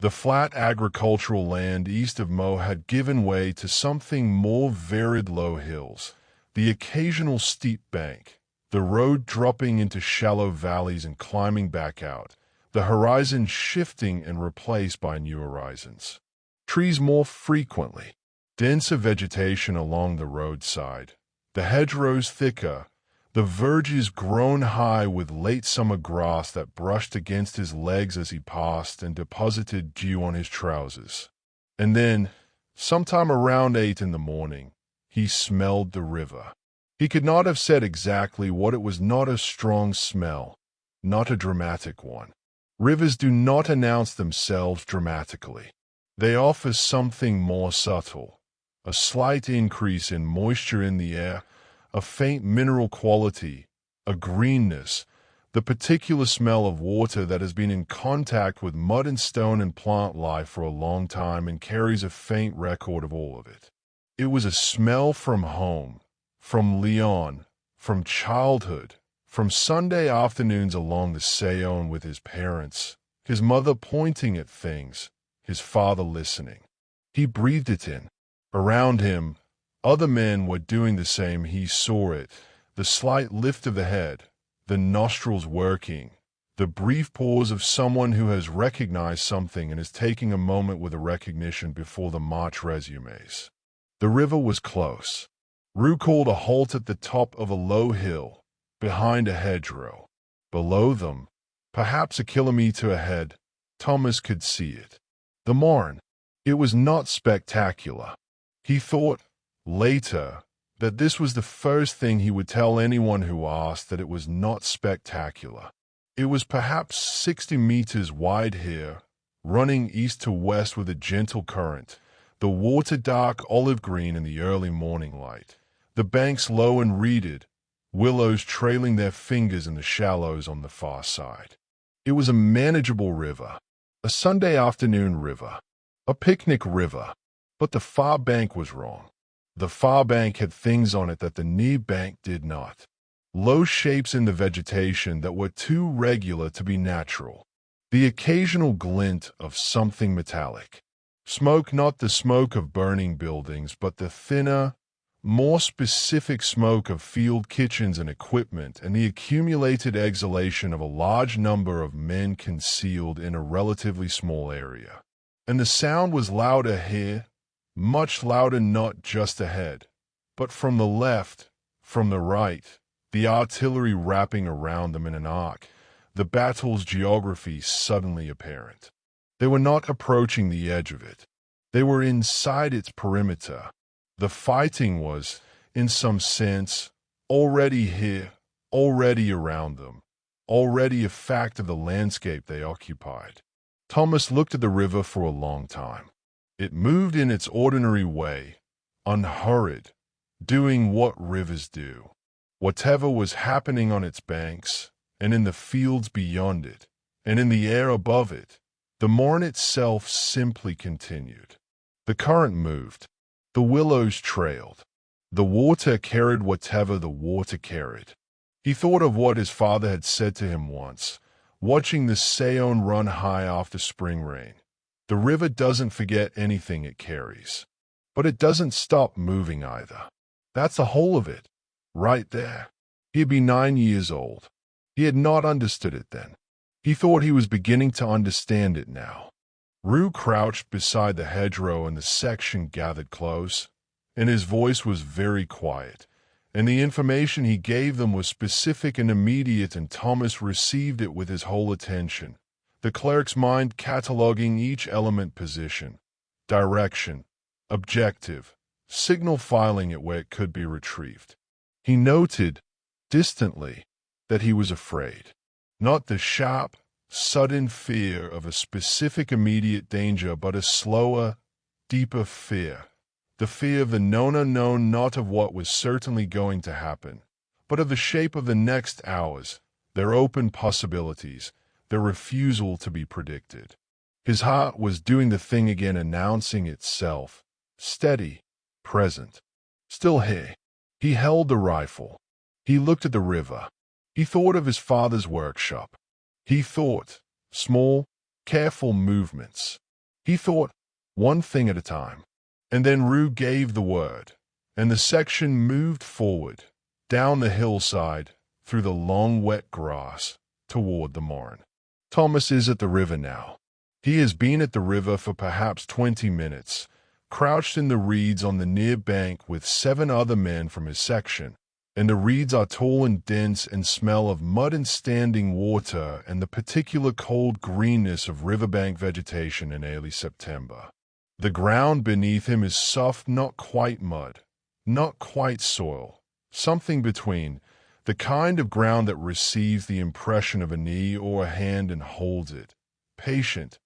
The flat agricultural land east of Mo had given way to something more varied: low hills, the occasional steep bank, the road dropping into shallow valleys and climbing back out, the horizon shifting and replaced by new horizons. Trees more frequently, denser vegetation along the roadside, the hedgerows thicker, the verges grown high with late summer grass that brushed against his legs as he passed and deposited dew on his trousers. And then, sometime around 8 in the morning, he smelled the river. He could not have said exactly what it was. Not a strong smell, not a dramatic one. Rivers do not announce themselves dramatically. They offer something more subtle, a slight increase in moisture in the air, a faint mineral quality, a greenness, the particular smell of water that has been in contact with mud and stone and plant life for a long time and carries a faint record of all of it. It was a smell from home, from Lyon, from childhood, from Sunday afternoons along the Saône with his parents, his mother pointing at things, his father listening. He breathed it in. Around him, other men were doing the same. He saw it, the slight lift of the head, the nostrils working, the brief pause of someone who has recognized something and is taking a moment with a recognition before the march resumes. The river was close. Rue called a halt at the top of a low hill, behind a hedgerow. Below them, perhaps a kilometer ahead, Thomas could see it. The Marne. It was not spectacular. He thought, later, that this was the first thing he would tell anyone who asked, that it was not spectacular. It was perhaps 60 meters wide here, running east to west with a gentle current, the water dark olive green in the early morning light, the banks low and reeded, willows trailing their fingers in the shallows on the far side. It was a manageable river, a Sunday afternoon river, a picnic river, but the far bank was wrong. The far bank had things on it that the near bank did not. Low shapes in the vegetation that were too regular to be natural. The occasional glint of something metallic. Smoke, not the smoke of burning buildings, but the thinner, more specific smoke of field kitchens and equipment, and the accumulated exhalation of a large number of men concealed in a relatively small area. And the sound was louder here, much louder, not just ahead, but from the left, from the right, the artillery wrapping around them in an arc, the battle's geography suddenly apparent. They were not approaching the edge of it. They were inside its perimeter. The fighting was, in some sense, already here, already around them, already a fact of the landscape they occupied. Thomas looked at the river for a long time. It moved in its ordinary way, unhurried, doing what rivers do. Whatever was happening on its banks, and in the fields beyond it, and in the air above it, the Marne itself simply continued. The current moved. The willows trailed. The water carried whatever the water carried. He thought of what his father had said to him once, watching the Saône run high after spring rain. The river doesn't forget anything it carries. But it doesn't stop moving either. That's the whole of it, right there. He'd be 9 years old. He had not understood it then. He thought he was beginning to understand it now. Rue crouched beside the hedgerow and the section gathered close, and his voice was very quiet, and the information he gave them was specific and immediate, and Thomas received it with his whole attention, the cleric's mind cataloging each element: position, direction, objective, signal, filing it where it could be retrieved. He noted, distantly, that he was afraid. Not the sharp, sudden fear of a specific immediate danger, but a slower, deeper fear. The fear of the known unknown, not of what was certainly going to happen, but of the shape of the next hours, their open possibilities, their refusal to be predicted. His heart was doing the thing again, announcing itself, steady, present, still here. He held the rifle. He looked at the river. He thought of his father's workshop. He thought, small, careful movements. He thought, one thing at a time. And then Rue gave the word, and the section moved forward, down the hillside, through the long wet grass, toward the Marne. Thomas is at the river now. He has been at the river for perhaps 20 minutes, crouched in the reeds on the near bank with 7 other men from his section, and the reeds are tall and dense and smell of mud and standing water and the particular cold greenness of riverbank vegetation in early September. The ground beneath him is soft, not quite mud, not quite soil, something between, the kind of ground that receives the impression of a knee or a hand and holds it, patient,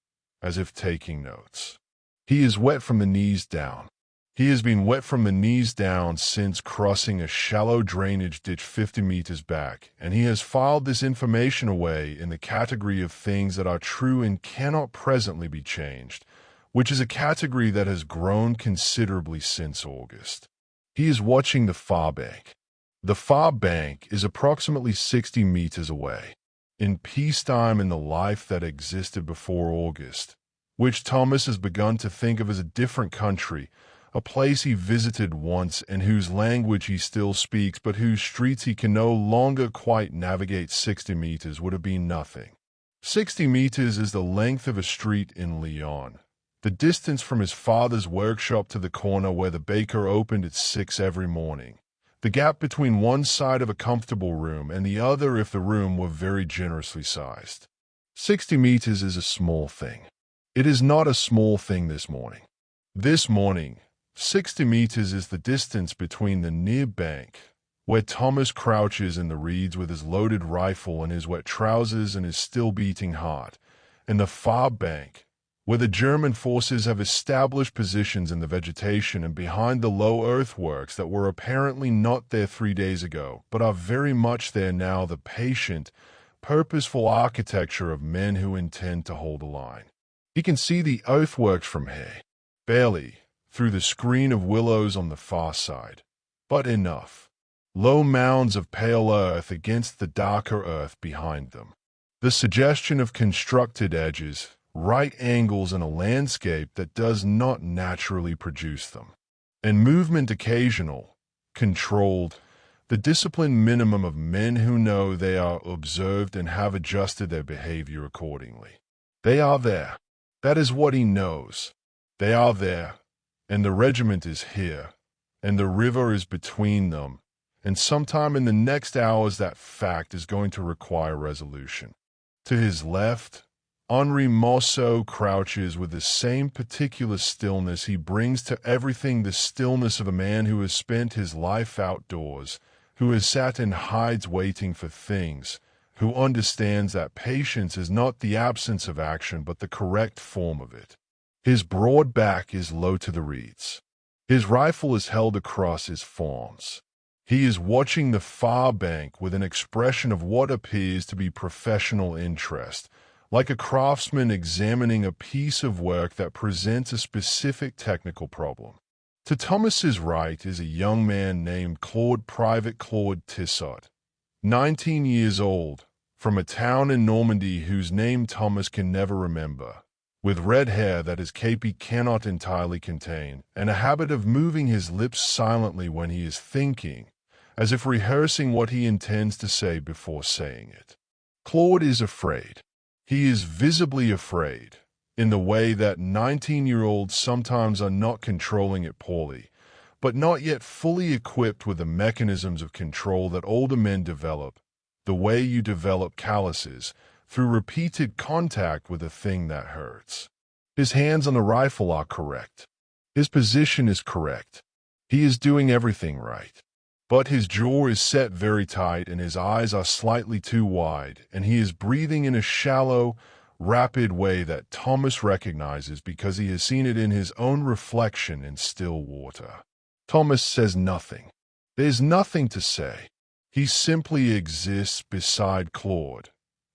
as if taking notes. He is wet from the knees down. He has been wet from the knees down since crossing a shallow drainage ditch 50 meters back, and he has filed this information away in the category of things that are true and cannot presently be changed, which is a category that has grown considerably since August. He is watching the far bank. The far bank is approximately 60 meters away. In peacetime, in the life that existed before August, which Thomas has begun to think of as a different country, a place he visited once and whose language he still speaks, but whose streets he can no longer quite navigate, 60 meters would have been nothing. 60 meters is the length of a street in Lyon, the distance from his father's workshop to the corner where the baker opened at 6 every morning, the gap between one side of a comfortable room and the other if the room were very generously sized. 60 meters is a small thing. It is not a small thing this morning. This morning, 60 meters is the distance between the near bank, where Thomas crouches in the reeds with his loaded rifle and his wet trousers and his still beating heart, and the far bank, where the German forces have established positions in the vegetation and behind the low earthworks that were apparently not there 3 days ago, but are very much there now, the patient, purposeful architecture of men who intend to hold a line. He can see the earthworks from here, barely, through the screen of willows on the far side, but enough. Low mounds of pale earth against the darker earth behind them. The suggestion of constructed edges, right angles in a landscape that does not naturally produce them. And movement occasional, controlled, the disciplined minimum of men who know they are observed and have adjusted their behavior accordingly. They are there. That is what he knows. They are there. And the regiment is here, and the river is between them, and sometime in the next hours that fact is going to require resolution. To his left, Henri Mosso crouches with the same particular stillness he brings to everything, the stillness of a man who has spent his life outdoors, who has sat and hides waiting for things, who understands that patience is not the absence of action but the correct form of it. His broad back is low to the reeds. His rifle is held across his forms. He is watching the far bank with an expression of what appears to be professional interest, like a craftsman examining a piece of work that presents a specific technical problem. To Thomas's right is a young man named Private Claude Tissot, 19 years old, from a town in Normandy whose name Thomas can never remember, with red hair that his képi cannot entirely contain, and a habit of moving his lips silently when he is thinking, as if rehearsing what he intends to say before saying it. Claude is afraid. He is visibly afraid, in the way that 19-year-olds sometimes are, not controlling it poorly, but not yet fully equipped with the mechanisms of control that older men develop, the way you develop calluses, through repeated contact with a thing that hurts. His hands on the rifle are correct. His position is correct. He is doing everything right. But his jaw is set very tight and his eyes are slightly too wide, and he is breathing in a shallow, rapid way that Thomas recognizes because he has seen it in his own reflection in still water. Thomas says nothing. There's nothing to say. He simply exists beside Claude,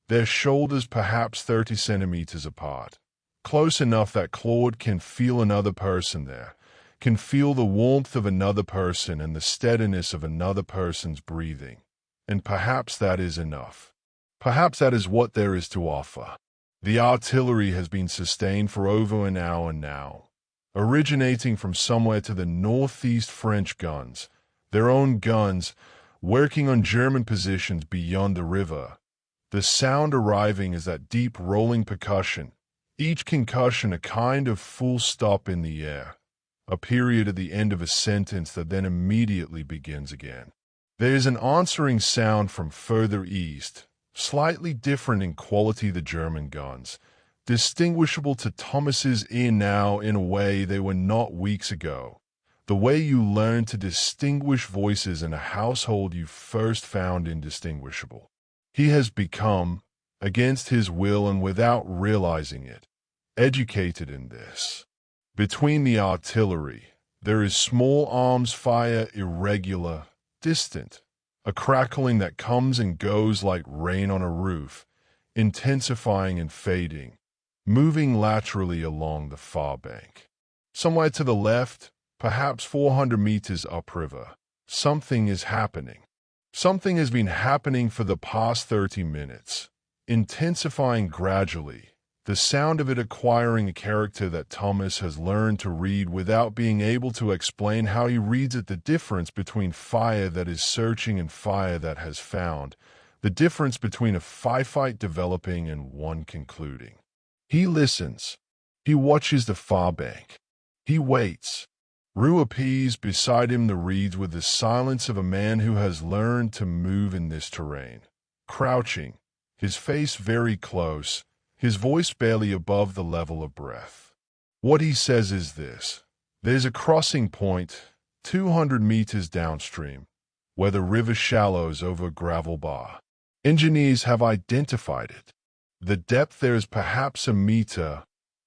their shoulders perhaps 30 centimeters apart, close enough that Claude can feel another person there, can feel the warmth of another person and the steadiness of another person's breathing. And perhaps that is enough. Perhaps that is what there is to offer. The artillery has been sustained for over an hour now, originating from somewhere to the northeast. French guns, their own guns, working on German positions beyond the river. The sound arriving is that deep rolling percussion, each concussion a kind of full stop in the air, a period at the end of a sentence that then immediately begins again. There is an answering sound from further east, slightly different in quality. The German guns, distinguishable to Thomas's ear now in a way they were not weeks ago, the way you learn to distinguish voices in a household you first found indistinguishable. He has become, against his will and without realizing it, educated in this. Between the artillery, there is small arms fire, irregular, distant, a crackling that comes and goes like rain on a roof, intensifying and fading, moving laterally along the far bank. Somewhere to the left, perhaps 400 meters upriver, something is happening. Something has been happening for the past 30 minutes, intensifying gradually, the sound of it acquiring a character that Thomas has learned to read without being able to explain how he reads it, the difference between fire that is searching and fire that has found, the difference between a fight developing and one concluding. He listens. He watches the far bank. He waits. Rue appears beside him, the reeds, with the silence of a man who has learned to move in this terrain, crouching, his face very close, his voice barely above the level of breath. What he says is this: there's a crossing point, 200 meters downstream, where the river shallows over a gravel bar. Engineers have identified it. The depth there is perhaps a meter,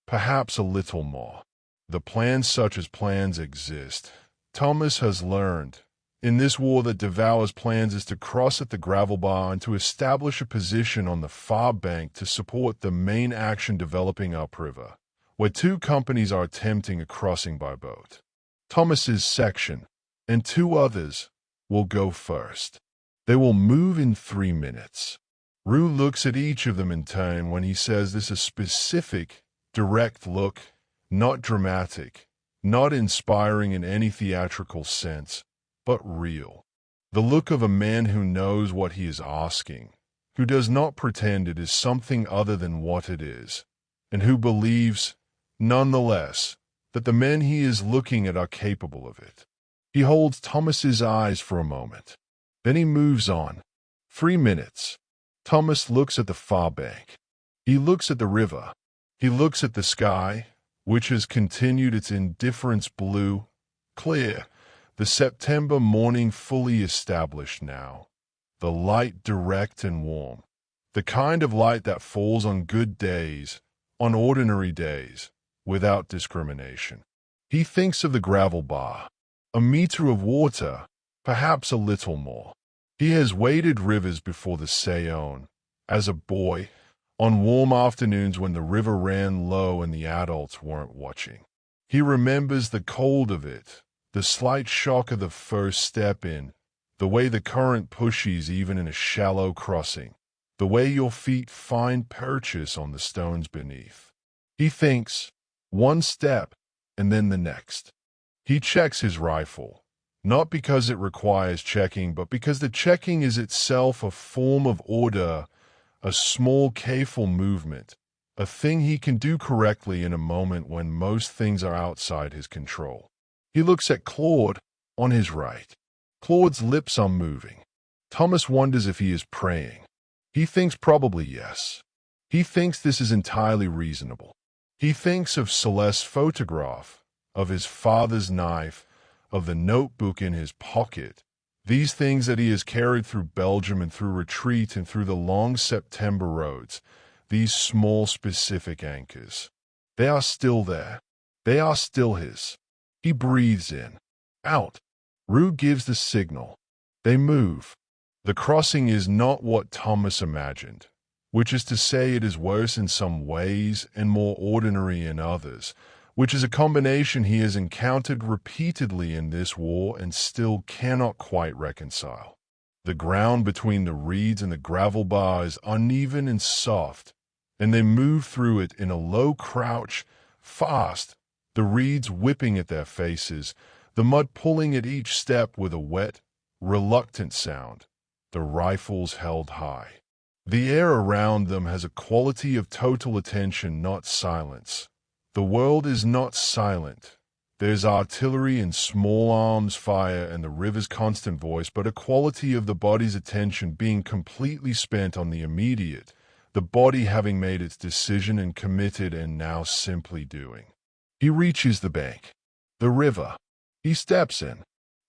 perhaps a little more. The plans, such as plans, exist. Thomas has learned, in this war that devours plans, is to cross at the gravel bar and to establish a position on the far bank to support the main action developing upriver, where two companies are attempting a crossing by boat. Thomas's section, and two others, will go first. They will move in 3 minutes. Rue looks at each of them in turn when he says this, a specific, direct look, not dramatic, not inspiring in any theatrical sense, but real. The look of a man who knows what he is asking, who does not pretend it is something other than what it is, and who believes, nonetheless, that the men he is looking at are capable of it. He holds Thomas's eyes for a moment. Then he moves on. 3 minutes. Thomas looks at the far bank. He looks at the river. He looks at the sky, which has continued its indifference blue, clear, the September morning fully established now, the light direct and warm, the kind of light that falls on good days, on ordinary days, without discrimination. He thinks of the gravel bar, a meter of water, perhaps a little more. He has waded rivers before the Saône, as a boy, on warm afternoons when the river ran low and the adults weren't watching. He remembers the cold of it, the slight shock of the first step in, the way the current pushes even in a shallow crossing, the way your feet find purchase on the stones beneath. He thinks, one step, and then the next. He checks his rifle, not because it requires checking, but because the checking is itself a form of order, a small, careful movement, a thing he can do correctly in a moment when most things are outside his control. He looks at Claude on his right. Claude's lips are moving. Thomas wonders if he is praying. He thinks probably yes. He thinks this is entirely reasonable. He thinks of Celeste's photograph, of his father's knife, of the notebook in his pocket, these things that he has carried through Belgium and through retreat and through the long September roads, these small specific anchors. They are still there. They are still his. He breathes in, out. Rue gives the signal. They move. The crossing is not what Thomas imagined, which is to say it is worse in some ways and more ordinary in others, which is a combination he has encountered repeatedly in this war and still cannot quite reconcile. The ground between the reeds and the gravel bar is uneven and soft, and they move through it in a low crouch, fast, the reeds whipping at their faces, the mud pulling at each step with a wet, reluctant sound, the rifles held high. The air around them has a quality of total attention, not silence. The world is not silent. There's artillery and small arms fire and the river's constant voice, but a quality of the body's attention being completely spent on the immediate, the body having made its decision and committed and now simply doing. He reaches the bank, the river. He steps in.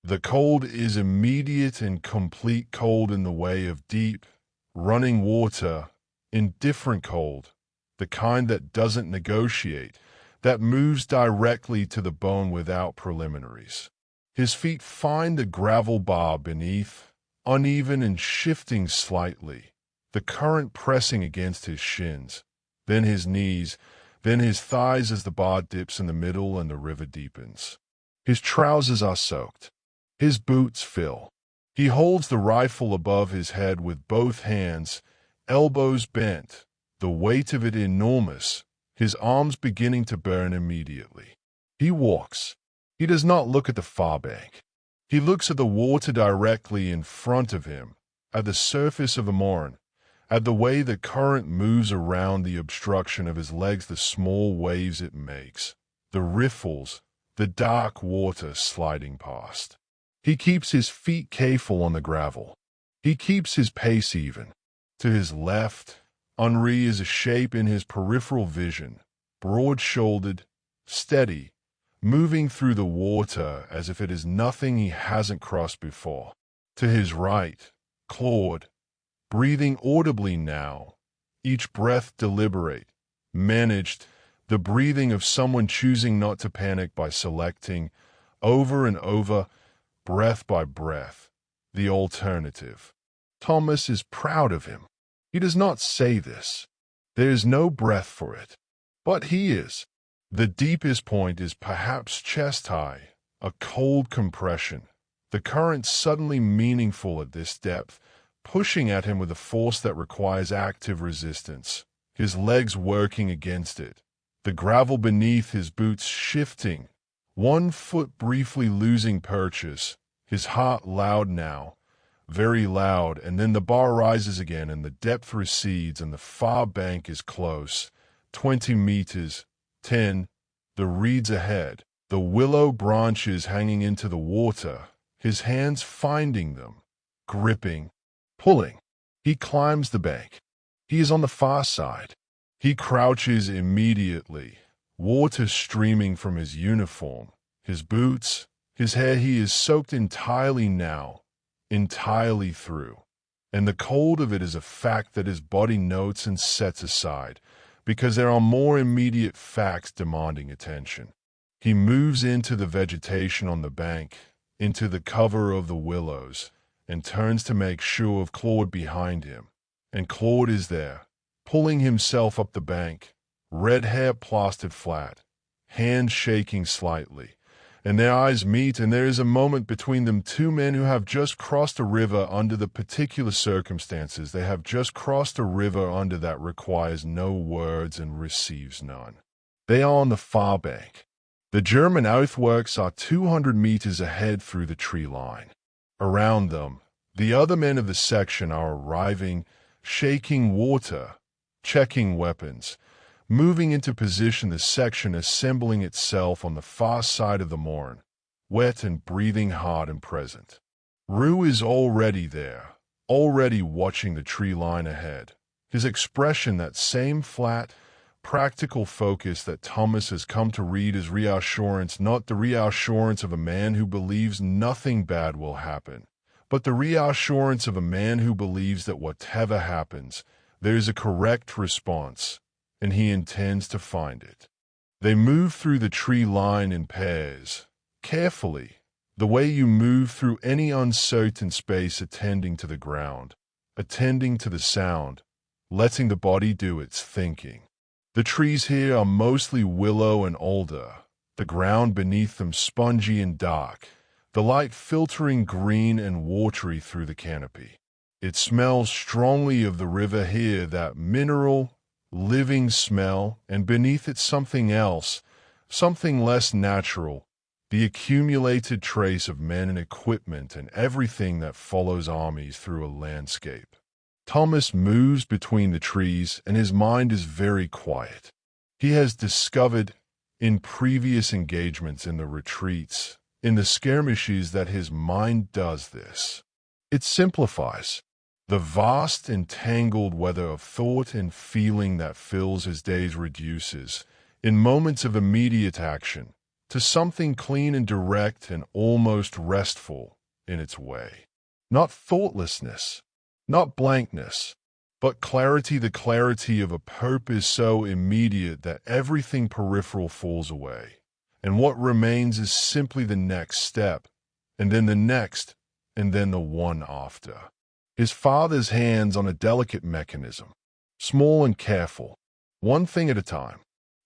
The cold is immediate and complete cold in the way of deep, running water, indifferent cold, the kind that doesn't negotiate, that moves directly to the bone without preliminaries. His feet find the gravel bar beneath, uneven and shifting slightly, the current pressing against his shins, then his knees, then his thighs as the bar dips in the middle and the river deepens. His trousers are soaked. His boots fill. He holds the rifle above his head with both hands, elbows bent, the weight of it enormous, his arms beginning to burn immediately. He walks. He does not look at the far bank. He looks at the water directly in front of him, at the surface of the Marne, at the way the current moves around the obstruction of his legs, the small waves it makes, the riffles, the dark water sliding past. He keeps his feet careful on the gravel. He keeps his pace even. To his left, Henri is a shape in his peripheral vision, broad-shouldered, steady, moving through the water as if it is nothing he hasn't crossed before. To his right, Claude, breathing audibly now, each breath deliberate, managed, the breathing of someone choosing not to panic by selecting, over and over, breath by breath, the alternative. Thomas is proud of him. He does not say this. There is no breath for it. But he is. The deepest point is perhaps chest high, a cold compression, the current suddenly meaningful at this depth, pushing at him with a force that requires active resistance, his legs working against it, the gravel beneath his boots shifting, one foot briefly losing purchase, his heart loud now, very loud, and then the bar rises again and the depth recedes and the far bank is close, 20 meters, 10, the reeds ahead, the willow branches hanging into the water, his hands finding them, gripping, pulling. He climbs the bank. He is on the far side. He crouches immediately, water streaming from his uniform, his boots, his hair. He is soaked entirely now, entirely through. And the cold of it is a fact that his body notes and sets aside, because there are more immediate facts demanding attention. He moves into the vegetation on the bank, into the cover of the willows, and turns to make sure of Claude behind him. And Claude is there, pulling himself up the bank, red hair plastered flat, hands shaking slightly. And their eyes meet, and there is a moment between them, two men who have just crossed a river under the particular circumstances. They have just crossed a river under that requires no words and receives none. They are on the far bank. The German earthworks are 200 meters ahead through the tree line. Around them, the other men of the section are arriving, shaking water, checking weapons, moving into position, the section assembling itself on the far side of the Marne, wet and breathing hard and present. Rue is already there, already watching the tree line ahead. His expression, that same flat, practical focus that Thomas has come to read as reassurance, not the reassurance of a man who believes nothing bad will happen, but the reassurance of a man who believes that whatever happens, there is a correct response, and he intends to find it. They move through the tree line in pairs, carefully, the way you move through any uncertain space, attending to the ground, attending to the sound, letting the body do its thinking. The trees here are mostly willow and alder, the ground beneath them spongy and dark, the light filtering green and watery through the canopy. It smells strongly of the river here, that mineral, living smell, and beneath it something else, something less natural, the accumulated trace of men and equipment and everything that follows armies through a landscape. Thomas moves between the trees, and his mind is very quiet. He has discovered, in previous engagements in the retreats, in the skirmishes, that his mind does this. It simplifies. The vast, entangled weather of thought and feeling that fills his days reduces, in moments of immediate action, to something clean and direct and almost restful in its way. Not thoughtlessness, not blankness, but clarity, the clarity of a purpose so immediate that everything peripheral falls away, and what remains is simply the next step, and then the next, and then the one after. His father's hands on a delicate mechanism, small and careful, one thing at a time.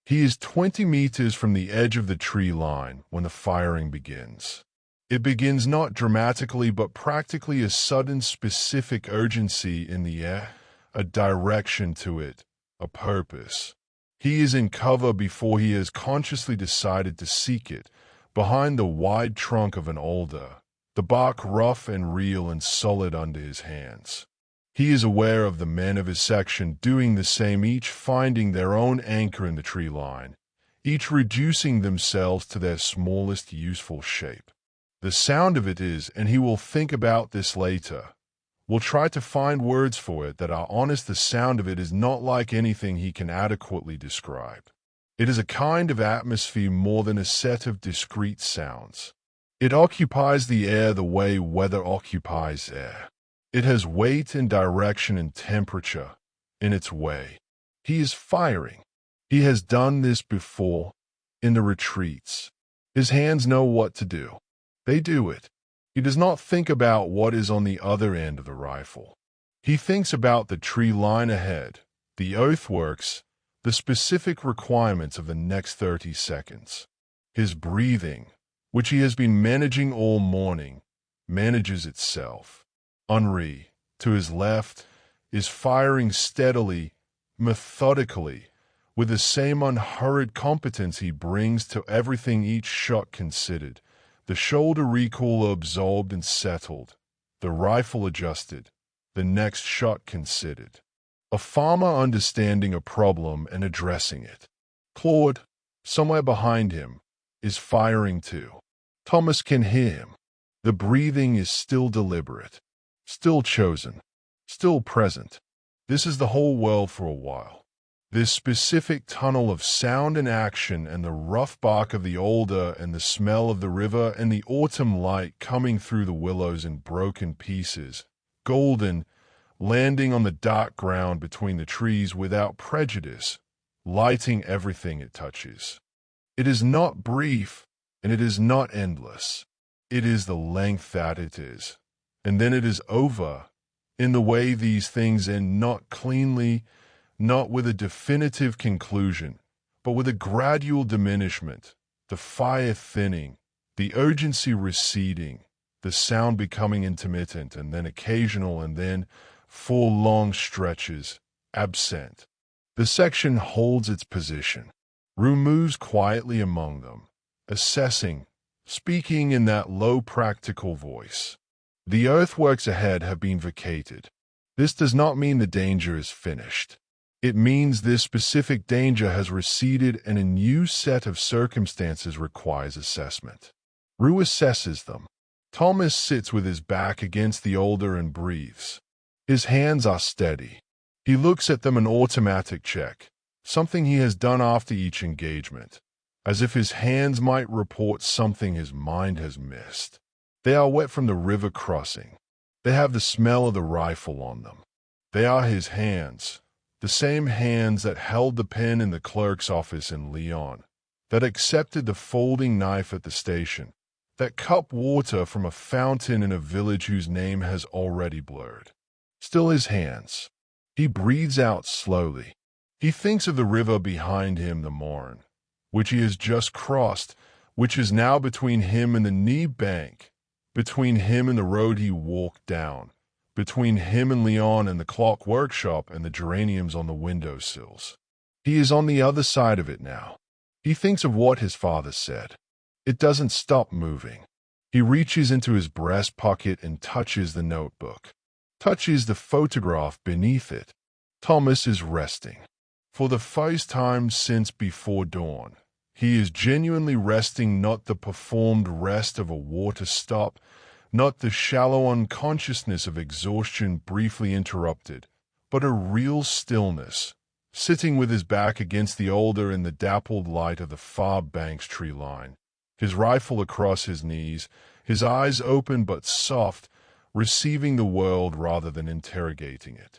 He is 20 meters from the edge of the tree line when the firing begins. It begins not dramatically but practically, a sudden specific urgency in the air, a direction to it, a purpose. He is in cover before he has consciously decided to seek it, behind the wide trunk of an alder, the bark rough and real and solid under his hands. He is aware of the men of his section doing the same, each finding their own anchor in the tree line, each reducing themselves to their smallest useful shape. The sound of it is, and he will think about this later, will try to find words for it that are honest, the sound of it is not like anything he can adequately describe. It is a kind of atmosphere more than a set of discrete sounds. It occupies the air the way weather occupies air. It has weight and direction and temperature in its way. He is firing. He has done this before, in the retreats. His hands know what to do. They do it. He does not think about what is on the other end of the rifle. He thinks about the tree line ahead, the earthworks, the specific requirements of the next 30 seconds. His breathing, which he has been managing all morning, manages itself. Henri, to his left, is firing steadily, methodically, with the same unhurried competence he brings to everything, each shot considered, the shoulder recoil absorbed and settled, the rifle adjusted, the next shot considered. A farmer understanding a problem and addressing it. Claude, somewhere behind him, is firing too. Thomas can hear him. The breathing is still deliberate, still chosen. still present. This is the whole world for a while. This specific tunnel of sound and action and the rough bark of the alder and the smell of the river and the autumn light coming through the willows in broken pieces, golden, landing on the dark ground between the trees without prejudice, lighting everything it touches. It is not brief, and it is not endless. It is the length that it is. And then it is over, in the way these things end, not cleanly, not with a definitive conclusion, but with a gradual diminishment, the fire thinning, the urgency receding, the sound becoming intermittent and then occasional and then, for long stretches, absent. The section holds its position. Rue moves quietly among them, assessing, speaking in that low practical voice. The earthworks ahead have been vacated. This does not mean the danger is finished. It means this specific danger has receded and a new set of circumstances requires assessment. Rue assesses them. Thomas sits with his back against the alder and breathes. His hands are steady. He looks at them, an automatic check, something he has done after each engagement, as if his hands might report something his mind has missed. They are wet from the river crossing. They have the smell of the rifle on them. They are his hands, the same hands that held the pen in the clerk's office in Lyon, that accepted the folding knife at the station, that cupped water from a fountain in a village whose name has already blurred. Still his hands. He breathes out slowly. He thinks of the river behind him, the Marne, which he has just crossed, which is now between him and the knee bank, between him and the road he walked down, between him and Lyon and the clock workshop and the geraniums on the windowsills. He is on the other side of it now. He thinks of what his father said. It doesn't stop moving. He reaches into his breast pocket and touches the notebook, touches the photograph beneath it. Thomas is resting. For the first time since before dawn, he is genuinely resting, not the performed rest of a water stop, not the shallow unconsciousness of exhaustion briefly interrupted, but a real stillness, sitting with his back against the alder in the dappled light of the far bank's tree line, his rifle across his knees, his eyes open but soft, receiving the world rather than interrogating it.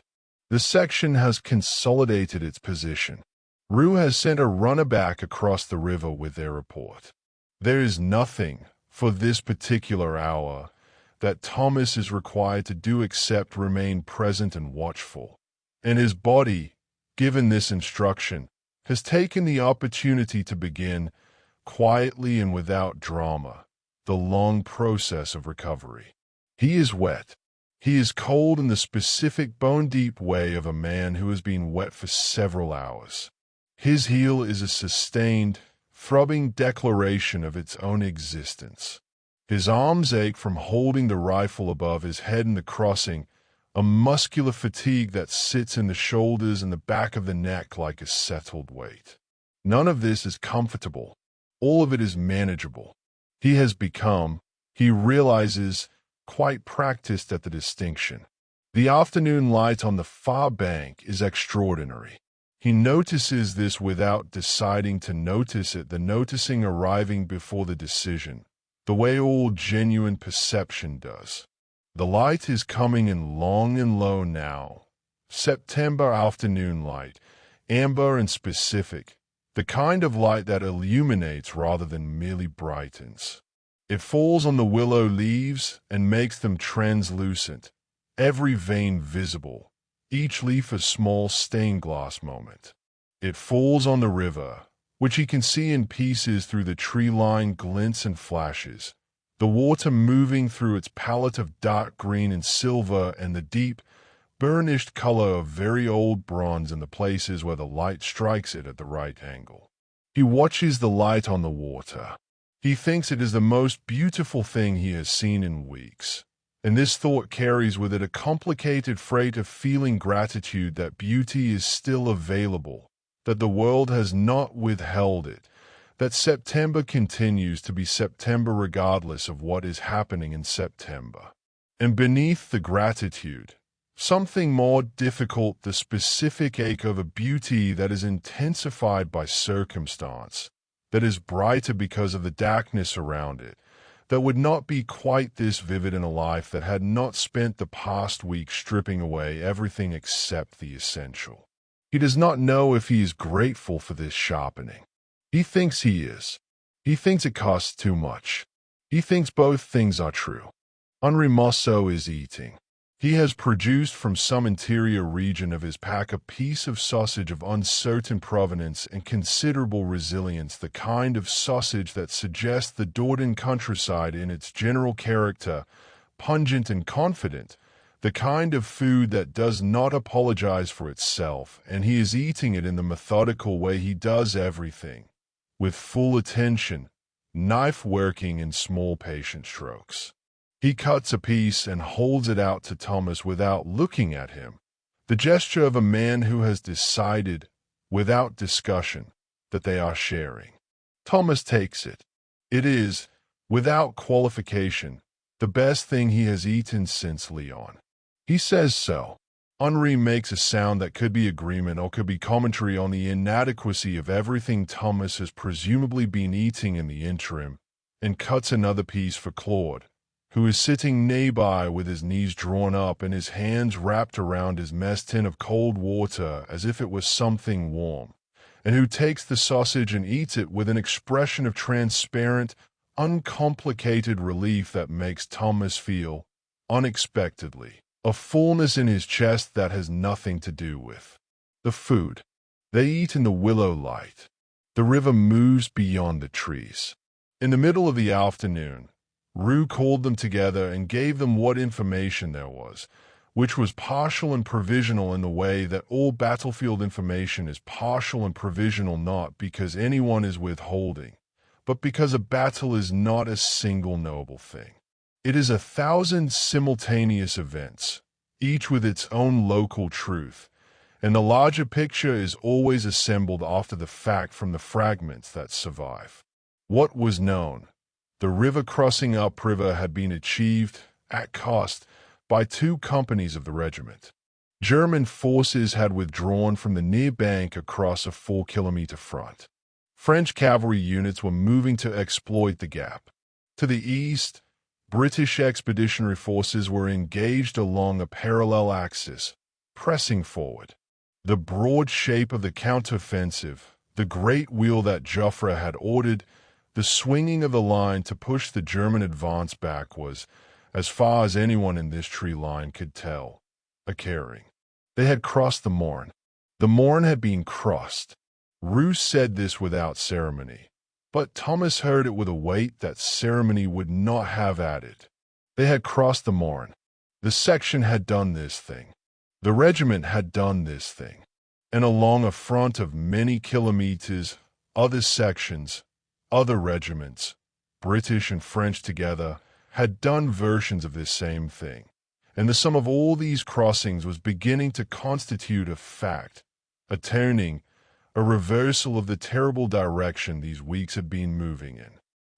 The section has consolidated its position. Rue has sent a runner back across the river with their report. There is nothing, for this particular hour, that Thomas is required to do except remain present and watchful. And his body, given this instruction, has taken the opportunity to begin, quietly and without drama, the long process of recovery. He is wet. He is cold in the specific bone-deep way of a man who has been wet for several hours. His heel is a sustained, throbbing declaration of its own existence. His arms ache from holding the rifle above his head in the crossing, a muscular fatigue that sits in the shoulders and the back of the neck like a settled weight. None of this is comfortable. All of it is manageable. He has become, he realizes, quite practiced at the distinction. The afternoon light on the far bank is extraordinary. He notices this without deciding to notice it, the noticing arriving before the decision, the way all genuine perception does. The light is coming in long and low now. September afternoon light, amber and specific, the kind of light that illuminates rather than merely brightens. It falls on the willow leaves and makes them translucent, every vein visible, each leaf a small stained glass moment. It falls on the river, which he can see in pieces through the tree-lined glints and flashes, the water moving through its palette of dark green and silver and the deep, burnished color of very old bronze in the places where the light strikes it at the right angle. He watches the light on the water. He thinks it is the most beautiful thing he has seen in weeks, and this thought carries with it a complicated freight of feeling gratitude that beauty is still available, that the world has not withheld it, that September continues to be September regardless of what is happening in September. And beneath the gratitude, Something more difficult, the specific ache of a beauty that is intensified by circumstance, that is brighter because of the darkness around it, that would not be quite this vivid in a life that had not spent the past week stripping away everything except the essential. He does not know if he is grateful for this sharpening. He thinks he is. He thinks it costs too much. He thinks both things are true. Henri Mousseau is eating. He has produced from some interior region of his pack a piece of sausage of uncertain provenance and considerable resilience, the kind of sausage that suggests the Dordogne countryside in its general character, pungent and confident, the kind of food that does not apologize for itself, and he is eating it in the methodical way he does everything, with full attention, knife working in small patient strokes. He cuts a piece and holds it out to Thomas without looking at him, the gesture of a man who has decided, without discussion, that they are sharing. Thomas takes it. It is, without qualification, the best thing he has eaten since Lyon. He says so. Henri makes a sound that could be agreement or could be commentary on the inadequacy of everything Thomas has presumably been eating in the interim, and cuts another piece for Claude, who is sitting nearby with his knees drawn up and his hands wrapped around his mess tin of cold water as if it was something warm, and who takes the sausage and eats it with an expression of transparent, uncomplicated relief that makes Thomas feel, unexpectedly, a fullness in his chest that has nothing to do with the food. They eat in the willow light. The river moves beyond the trees. In the middle of the afternoon, Rue called them together and gave them what information there was, which was partial and provisional in the way that all battlefield information is partial and provisional, not because anyone is withholding, but because a battle is not a single knowable thing. It is 1,000 simultaneous events, each with its own local truth, and the larger picture is always assembled after the fact from the fragments that survive. What was known? The river crossing upriver had been achieved, at cost, by 2 companies of the regiment. German forces had withdrawn from the near bank across a 4-kilometer front. French cavalry units were moving to exploit the gap. To the east, British expeditionary forces were engaged along a parallel axis, pressing forward. The broad shape of the counteroffensive, the great wheel that Joffre had ordered, the swinging of the line to push the German advance back was, as far as anyone in this tree line could tell, a carrying. They had crossed the Marne. The Marne had been crossed. Rue said this without ceremony, but Thomas heard it with a weight that ceremony would not have added. They had crossed the Marne. The section had done this thing. The regiment had done this thing. And along a front of many kilometers, other sections, other regiments, British and French together, had done versions of this same thing, and the sum of all these crossings was beginning to constitute a fact, a turning, a reversal of the terrible direction these weeks had been moving in.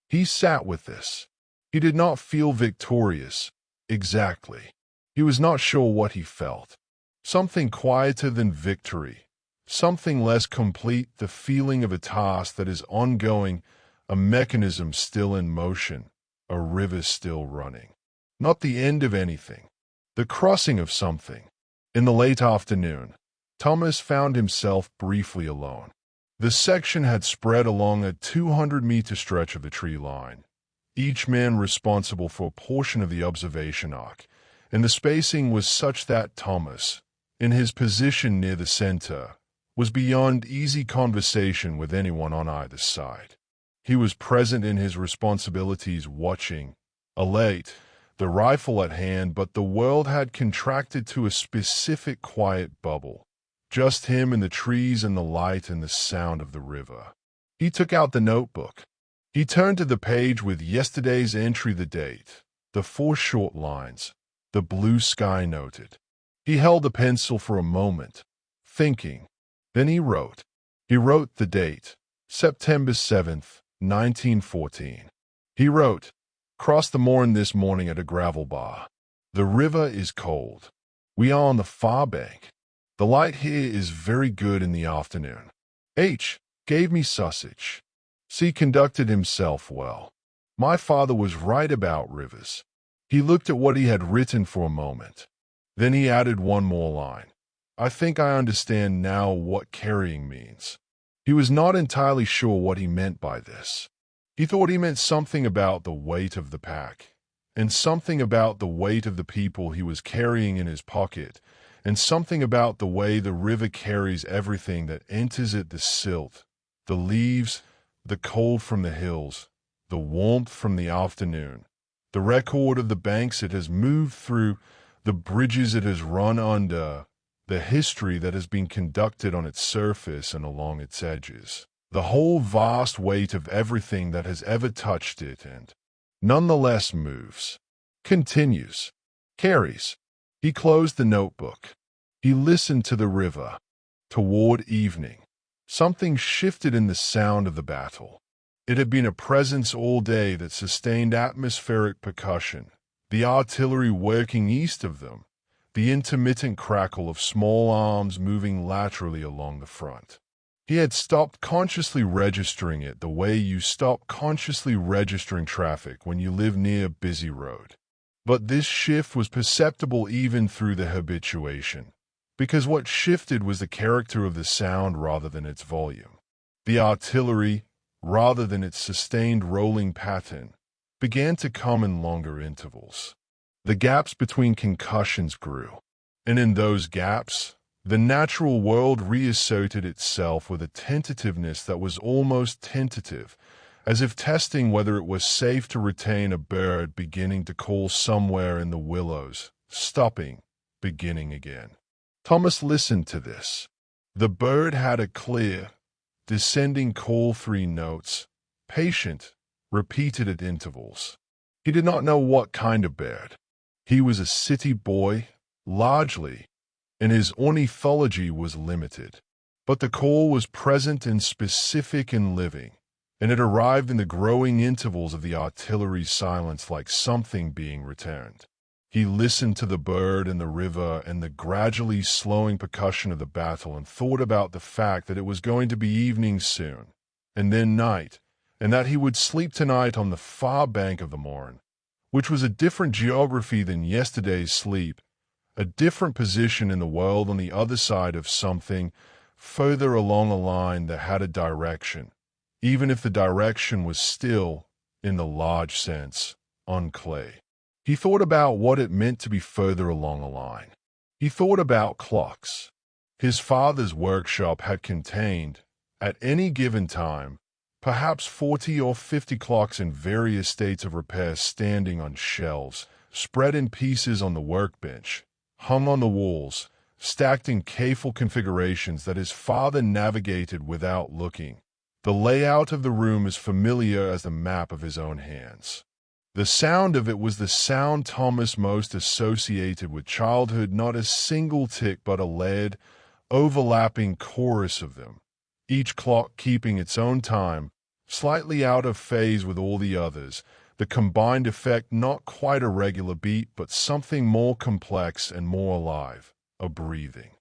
He sat with this. He did not feel victorious, exactly. He was not sure what he felt. Something quieter than victory, something less complete, the feeling of a task that is ongoing, a mechanism still in motion, a river still running. Not the end of anything, the crossing of something. In the late afternoon, Thomas found himself briefly alone. The section had spread along a 200-meter stretch of the tree line, each man responsible for a portion of the observation arc, and the spacing was such that Thomas, in his position near the center, was beyond easy conversation with anyone on either side. He was present in his responsibilities, watching, alert, the rifle at hand, but the world had contracted to a specific quiet bubble. Just him and the trees and the light and the sound of the river. He took out the notebook. He turned to the page with yesterday's entry, the date, the 4 short lines, the blue sky noted. He held the pencil for a moment, thinking. Then he wrote. He wrote the date, September 7th, 1914. He wrote, "Crossed the Marne this morning at a gravel bar. The river is cold. We are on the far bank. The light here is very good in the afternoon. H. gave me sausage. C. conducted himself well. My father was right about rivers. He looked at what he had written for a moment. Then he added one more line. I think I understand now what carrying means. He was not entirely sure what he meant by this. He thought he meant something about the weight of the pack, and something about the weight of the people he was carrying in his pocket, and something about the way the river carries everything that enters it, the silt, the leaves, the cold from the hills, the warmth from the afternoon, the record of the banks it has moved through, the bridges it has run under, the history that has been conducted on its surface and along its edges, the whole vast weight of everything that has ever touched it and nonetheless moves, continues, carries. He closed the notebook. He listened to the river. Toward evening, something shifted in the sound of the battle. It had been a presence all day that sustained atmospheric percussion, the artillery working east of them, the intermittent crackle of small arms moving laterally along the front. He had stopped consciously registering it the way you stop consciously registering traffic when you live near a busy road. But this shift was perceptible even through the habituation, because what shifted was the character of the sound rather than its volume. The artillery, rather than its sustained rolling pattern, began to come in longer intervals. The gaps between concussions grew, and in those gaps, the natural world reasserted itself with a tentativeness that was almost tentative, as if testing whether it was safe to retain a bird beginning to call somewhere in the willows, stopping, beginning again. Thomas listened to this. The bird had a clear, descending call, 3 notes, patient, repeated at intervals. He did not know what kind of bird. He was a city boy, largely, and his ornithology was limited. But the call was present and specific and living, and it arrived in the growing intervals of the artillery's silence like something being returned. He listened to the bird and the river and the gradually slowing percussion of the battle and thought about the fact that it was going to be evening soon, and then night, and that he would sleep tonight on the far bank of the Marne, which was a different geography than yesterday's sleep, a different position in the world on the other side of something, further along a line that had a direction, even if the direction was still, in the large sense, on clay. He thought about what it meant to be further along a line. He thought about clocks. His father's workshop had contained, at any given time, perhaps 40 or 50 clocks in various states of repair standing on shelves, spread in pieces on the workbench, hung on the walls, stacked in careful configurations that his father navigated without looking. The layout of the room is familiar as the map of his own hands. The sound of it was the sound Thomas most associated with childhood, not a single tick but a layered, overlapping chorus of them, each clock keeping its own time, slightly out of phase with all the others, the combined effect not quite a regular beat but something more complex and more alive, a breathing.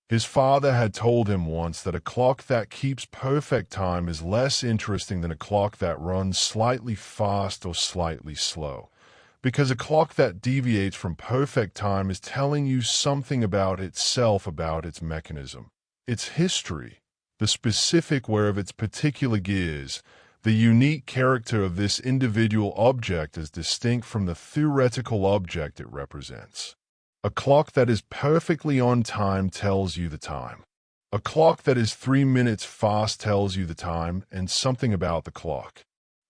His father had told him once that a clock that keeps perfect time is less interesting than a clock that runs slightly fast or slightly slow, because a clock that deviates from perfect time is telling you something about itself, about its mechanism, its history, the specific wear of its particular gears, the unique character of this individual object as distinct from the theoretical object it represents. A clock that is perfectly on time tells you the time. A clock that is 3 minutes fast tells you the time and something about the clock.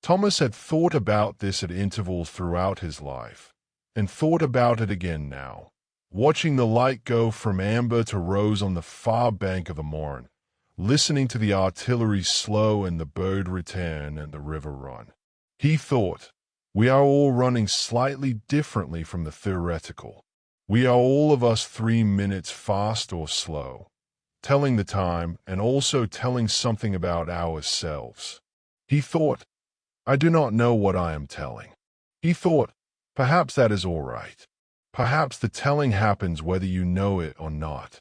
Thomas had thought about this at intervals throughout his life, and thought about it again now, watching the light go from amber to rose on the far bank of the Marne, listening to the artillery slow and the bird return and the river run. He thought, we are all running slightly differently from the theoretical. We are all of us 3 minutes fast or slow, telling the time and also telling something about ourselves. He thought, I do not know what I am telling. He thought, perhaps that is all right. Perhaps the telling happens whether you know it or not.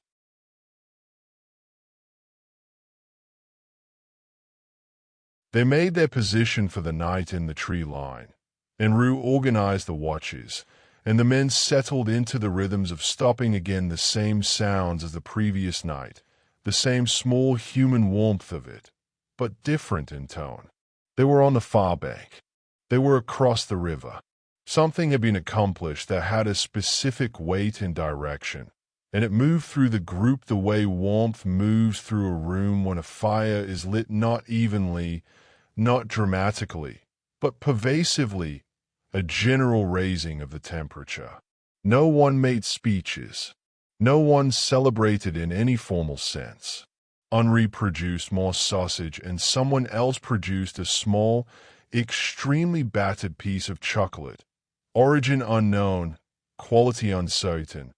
They made their position for the night in the tree line, and Rue organized the watches, and the men settled into the rhythms of stopping again, the same sounds as the previous night, the same small human warmth of it, but different in tone. They were on the far bank. They were across the river. Something had been accomplished that had a specific weight and direction, and it moved through the group the way warmth moves through a room when a fire is lit, not evenly, not dramatically, but pervasively, a general raising of the temperature. No one made speeches. No one celebrated in any formal sense. Henri produced more sausage, and someone else produced a small, extremely battered piece of chocolate, origin unknown, quality uncertain.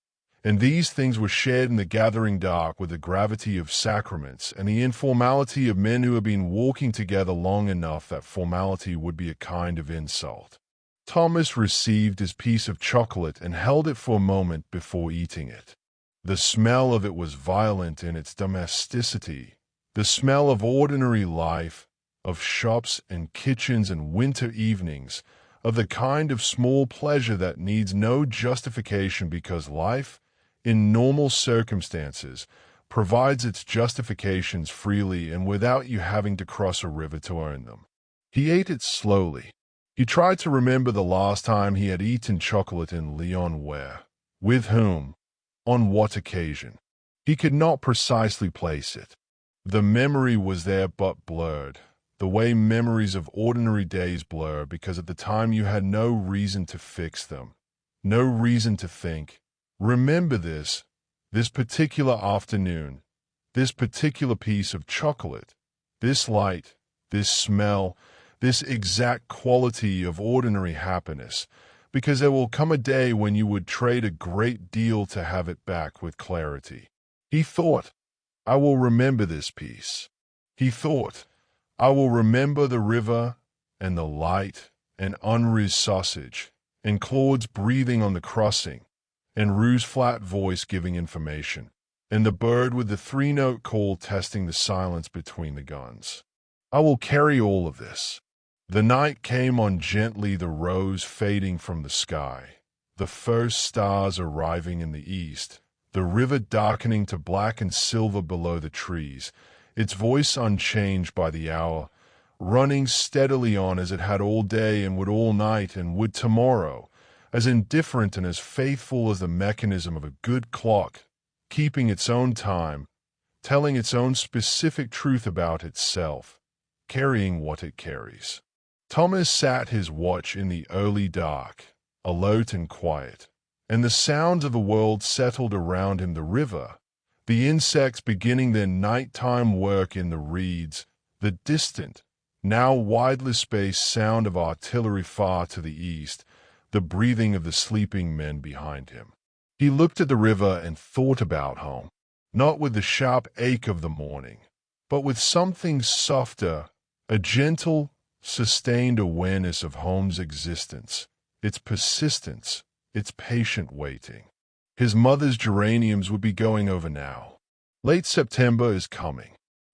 And these things were shared in the gathering dark with the gravity of sacraments and the informality of men who had been walking together long enough that formality would be a kind of insult. Thomas received his piece of chocolate and held it for a moment before eating it. The smell of it was violent in its domesticity, the smell of ordinary life, of shops and kitchens and winter evenings, of the kind of small pleasure that needs no justification because life, in normal circumstances, provides its justifications freely and without you having to cross a river to earn them. He ate it slowly. He tried to remember the last time he had eaten chocolate in Lyon, where, with whom, on what occasion. He could not precisely place it. The memory was there but blurred, the way memories of ordinary days blur because at the time you had no reason to fix them, no reason to think, remember this particular afternoon, this particular piece of chocolate, this light, this smell, this exact quality of ordinary happiness, because there will come a day when you would trade a great deal to have it back with clarity. He thought, I will remember this piece. He thought, I will remember the river and the light and Henri's sausage and Claude's breathing on the crossing and Rue's flat voice giving information, and the bird with the three-note call testing the silence between the guns. I will carry all of this. The night came on gently, the rose fading from the sky, the first stars arriving in the east, the river darkening to black and silver below the trees, its voice unchanged by the hour, running steadily on as it had all day and would all night and would tomorrow, as indifferent and as faithful as the mechanism of a good clock, keeping its own time, telling its own specific truth about itself, carrying what it carries. Thomas sat his watch in the early dark, alert and quiet, and the sounds of the world settled around him, the river, the insects beginning their nighttime work in the reeds, the distant, now widely spaced sound of artillery far to the east, the breathing of the sleeping men behind him. He looked at the river and thought about home, not with the sharp ache of the morning, but with something softer, a gentle, sustained awareness of home's existence, its persistence, its patient waiting. His mother's geraniums would be going over now. Late September is coming.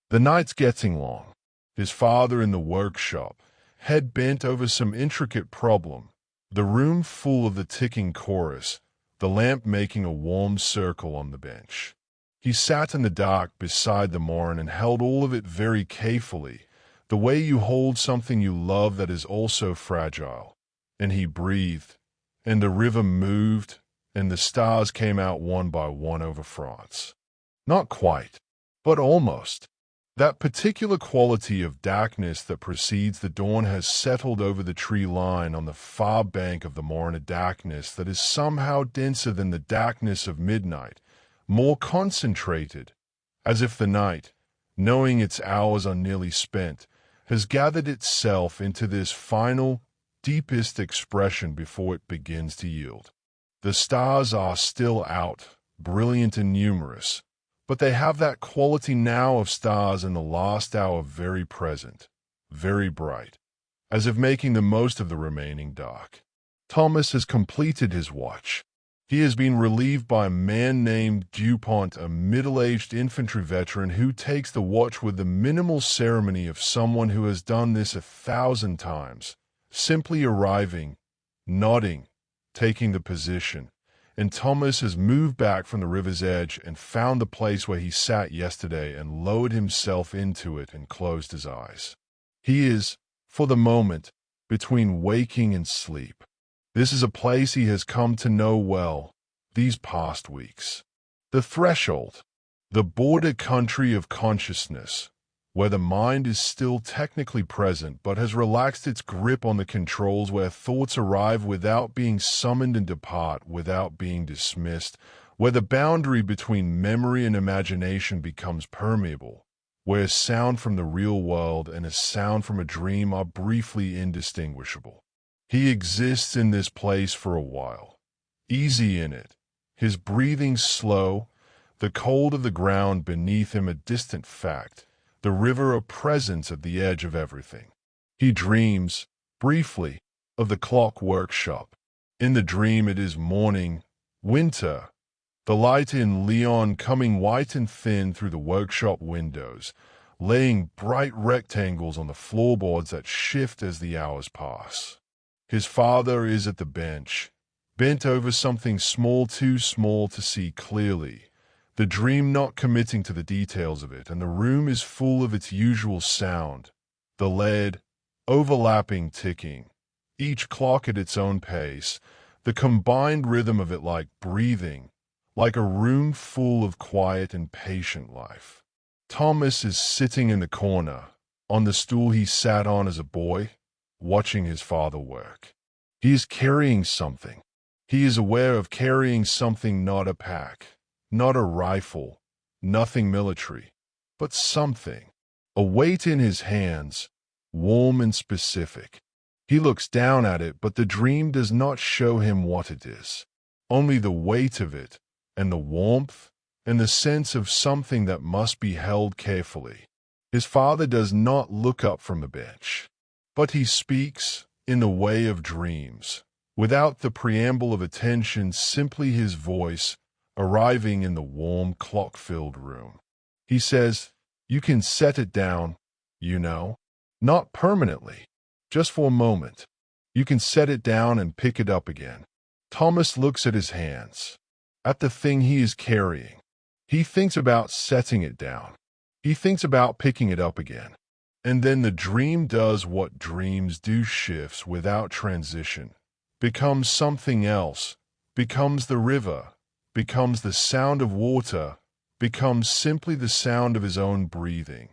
The night's getting long. His father in the workshop, head bent over some intricate problem, the room full of the ticking chorus, the lamp making a warm circle on the bench. He sat in the dark beside the Marne and held all of it very carefully, the way you hold something you love that is also fragile. And he breathed, and the river moved, and the stars came out one by one over France. Not quite, but almost. That particular quality of darkness that precedes the dawn has settled over the tree line on the far bank of the Marne, a darkness that is somehow denser than the darkness of midnight, more concentrated, as if the night, knowing its hours are nearly spent, has gathered itself into this final, deepest expression before it begins to yield. The stars are still out, brilliant and numerous, but they have that quality now of stars in the last hour, very present, very bright, as if making the most of the remaining dark. Thomas has completed his watch. He has been relieved by a man named Dupont, a middle-aged infantry veteran who takes the watch with the minimal ceremony of someone who has done this 1,000 times, simply arriving, nodding, taking the position. And Thomas has moved back from the river's edge and found the place where he sat yesterday and lowered himself into it and closed his eyes. He is, for the moment, between waking and sleep. This is a place he has come to know well these past weeks. The threshold, the border country of consciousness, where the mind is still technically present but has relaxed its grip on the controls, where thoughts arrive without being summoned and depart without being dismissed, where the boundary between memory and imagination becomes permeable, where a sound from the real world and a sound from a dream are briefly indistinguishable. He exists in this place for a while, easy in it, his breathing slow, the cold of the ground beneath him a distant fact, the river a presence at the edge of everything. He dreams, briefly, of the clock workshop. In the dream it is morning, winter, the light in Leon coming white and thin through the workshop windows, laying bright rectangles on the floorboards that shift as the hours pass. His father is at the bench, bent over something small, too small to see clearly, the dream not committing to the details of it, and the room is full of its usual sound, the lead, overlapping ticking, each clock at its own pace, the combined rhythm of it like breathing, like a room full of quiet and patient life. Thomas is sitting in the corner, on the stool he sat on as a boy, watching his father work. He is carrying something. He is aware of carrying something, not a pack, not a rifle, nothing military, but something. A weight in his hands, warm and specific. He looks down at it, but the dream does not show him what it is. Only the weight of it, and the warmth, and the sense of something that must be held carefully. His father does not look up from the bench, but he speaks in the way of dreams, without the preamble of attention, simply his voice arriving in the warm, clock-filled room. He says, "You can set it down, you know, not permanently, just for a moment. You can set it down and pick it up again." Thomas looks at his hands, at the thing he is carrying. He thinks about setting it down. He thinks about picking it up again. And then the dream does what dreams do, shifts without transition, becomes something else, becomes the river, becomes the sound of water, becomes simply the sound of his own breathing,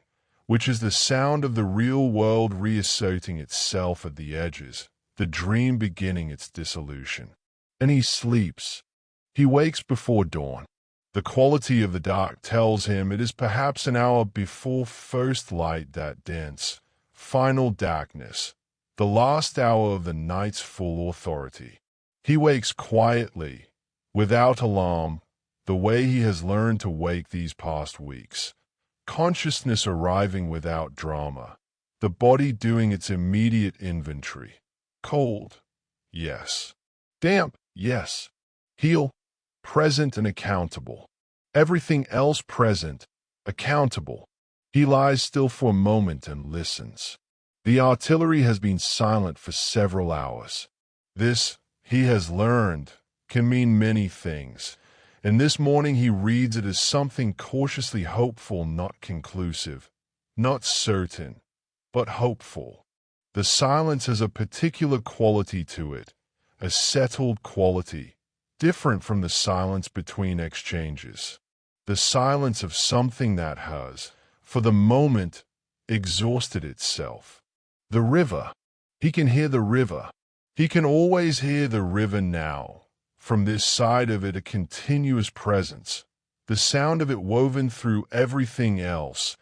which is the sound of the real world reasserting itself at the edges, the dream beginning its dissolution. And he sleeps. He wakes before dawn. The quality of the dark tells him it is perhaps an hour before first light, that dense, final darkness, the last hour of the night's full authority. He wakes quietly, without alarm, the way he has learned to wake these past weeks. Consciousness arriving without drama, the body doing its immediate inventory. Cold, yes. Damp, yes. Heel, present and accountable. Everything else present, accountable. He lies still for a moment and listens. The artillery has been silent for several hours. This, he has learned, can mean many things. And this morning he reads it as something cautiously hopeful, not conclusive, not certain, but hopeful. The silence has a particular quality to it, a settled quality, different from the silence between exchanges. The silence of something that has, for the moment, exhausted itself. The river. He can hear the river. He can always hear the river now. From this side of it, a continuous presence. The sound of it woven through everything else,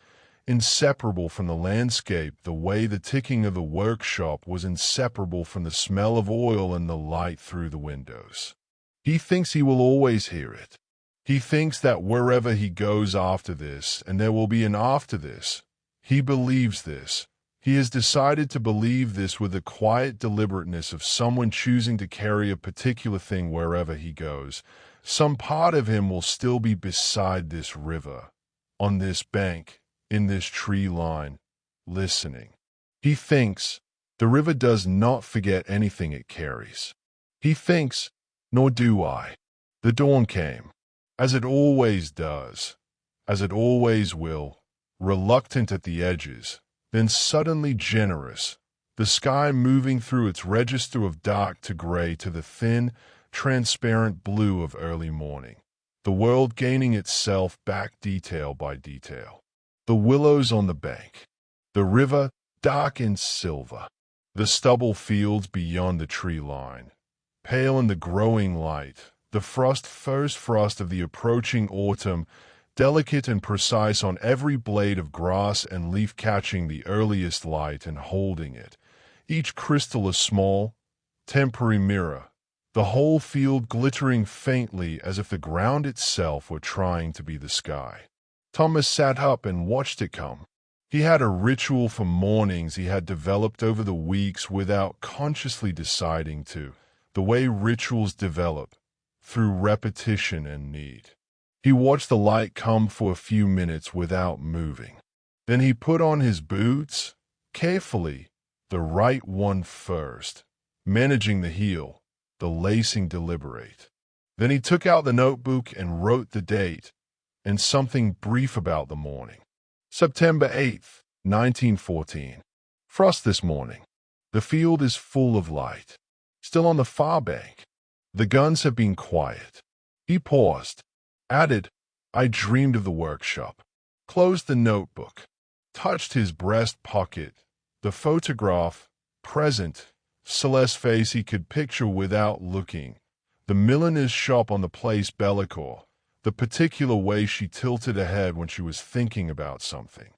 inseparable from the landscape, the way the ticking of the workshop was inseparable from the smell of oil and the light through the windows. He thinks he will always hear it. He thinks that wherever he goes after this, and there will be an after this, he believes this, He has decided to believe this with the quiet deliberateness of someone choosing to carry a particular thing wherever he goes. Some part of him will still be beside this river, on this bank, in this tree line, listening. He thinks the river does not forget anything it carries. He thinks, nor do I. The dawn came, as it always does, as it always will, reluctant at the edges, then suddenly generous, the sky moving through its register of dark to gray to the thin, transparent blue of early morning, the world gaining itself back detail by detail. The willows on the bank, the river dark in silver, the stubble fields beyond the tree line, pale in the growing light, the first frost of the approaching autumn, delicate and precise on every blade of grass and leaf, catching the earliest light and holding it, each crystal a small, temporary mirror, the whole field glittering faintly as if the ground itself were trying to be the sky. Thomas sat up and watched it come. He had a ritual for mornings he had developed over the weeks without consciously deciding to, the way rituals develop, through repetition and need. He watched the light come for a few minutes without moving. Then he put on his boots, carefully, the right one first, managing the heel, the lacing deliberate. Then he took out the notebook and wrote the date, and something brief about the morning. September 8th, 1914. Frost this morning. The field is full of light. Still on the far bank. The guns have been quiet. He paused, added, I dreamed of the workshop. Closed the notebook. Touched his breast pocket. The photograph, present, Celeste's face he could picture without looking. The milliner's shop on the place Bellecourt. The particular way she tilted her head when she was thinking about something.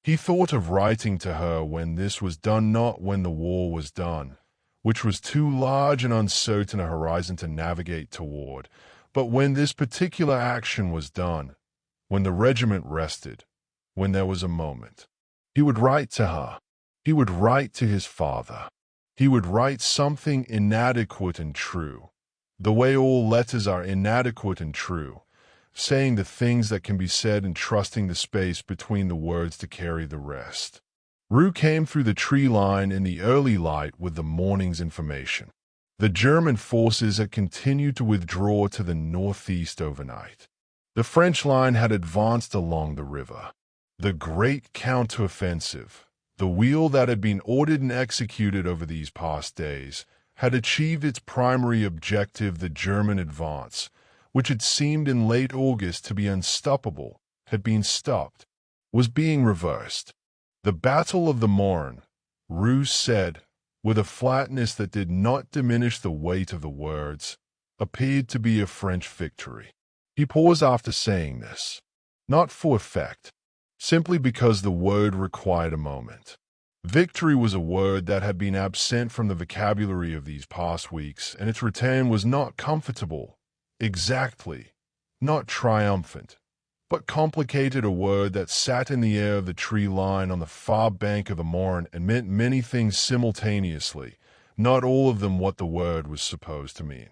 He thought of writing to her when this was done, not when the war was done, which was too large and uncertain a horizon to navigate toward, but when this particular action was done, when the regiment rested, when there was a moment. He would write to her. He would write to his father. He would write something inadequate and true, the way all letters are inadequate and true, saying the things that can be said and trusting the space between the words to carry the rest. Rue came through the tree line in the early light with the morning's information. The German forces had continued to withdraw to the northeast overnight. The French line had advanced along the river. The great counteroffensive, the wheel that had been ordered and executed over these past days, had achieved its primary objective. The German advance, which had seemed in late August to be unstoppable, had been stopped, was being reversed. The Battle of the Marne, Rue said, with a flatness that did not diminish the weight of the words, appeared to be a French victory. He paused after saying this, not for effect, simply because the word required a moment. Victory was a word that had been absent from the vocabulary of these past weeks, and its return was not comfortable. Exactly, not triumphant, but complicated, a word that sat in the air of the tree line on the far bank of the Marne and meant many things simultaneously, not all of them what the word was supposed to mean.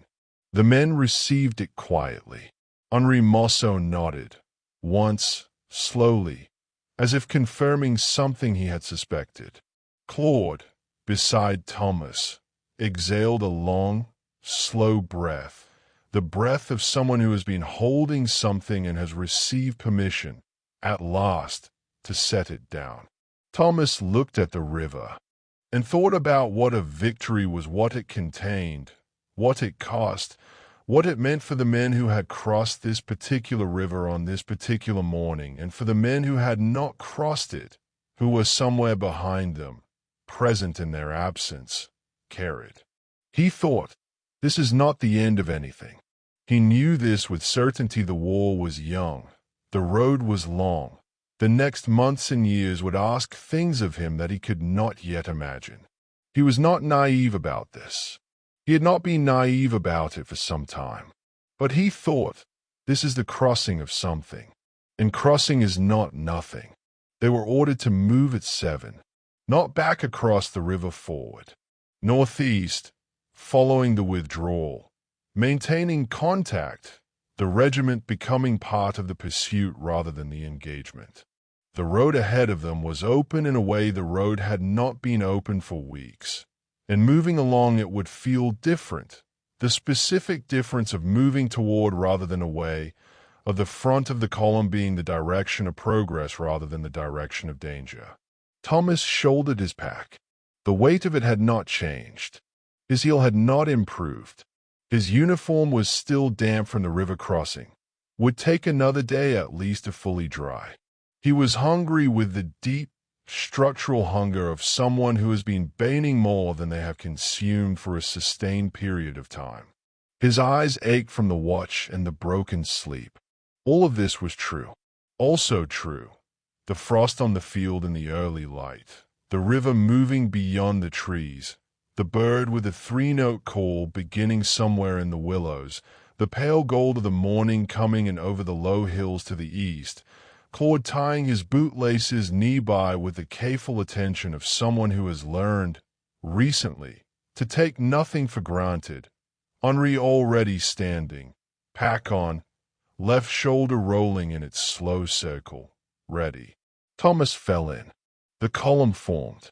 The men received it quietly. Henri Mousseau nodded, once, slowly, as if confirming something he had suspected. Claude, beside Thomas, exhaled a long, slow breath. The breath of someone who has been holding something and has received permission, at last, to set it down. Thomas looked at the river and thought about what a victory was, what it contained, what it cost, what it meant for the men who had crossed this particular river on this particular morning, and for the men who had not crossed it, who were somewhere behind them, present in their absence, carried. He thought, this is not the end of anything. He knew this with certainty. The war was young. The road was long. The next months and years would ask things of him that he could not yet imagine. He was not naive about this. He had not been naive about it for some time. But he thought, this is the crossing of something. And crossing is not nothing. They were ordered to move at 7. not back across the river forward. Northeast, following the withdrawal, maintaining contact, the regiment becoming part of the pursuit rather than the engagement. The road ahead of them was open in a way the road had not been open for weeks, and moving along it would feel different. The specific difference of moving toward rather than away, of the front of the column being the direction of progress rather than the direction of danger. Thomas shouldered his pack. The weight of it had not changed. His heel had not improved. His uniform was still damp from the river crossing. Would take another day at least to fully dry. He was hungry with the deep, structural hunger of someone who has been baiting more than they have consumed for a sustained period of time. His eyes ached from the watch and the broken sleep. All of this was true. Also true, the frost on the field in the early light, the river moving beyond the trees, the bird with a three-note call beginning somewhere in the willows, the pale gold of the morning coming in over the low hills to the east, Claude tying his bootlaces knee-by with the careful attention of someone who has learned, recently, to take nothing for granted. Henri already standing, pack on, left shoulder rolling in its slow circle, ready. Thomas fell in. The column formed.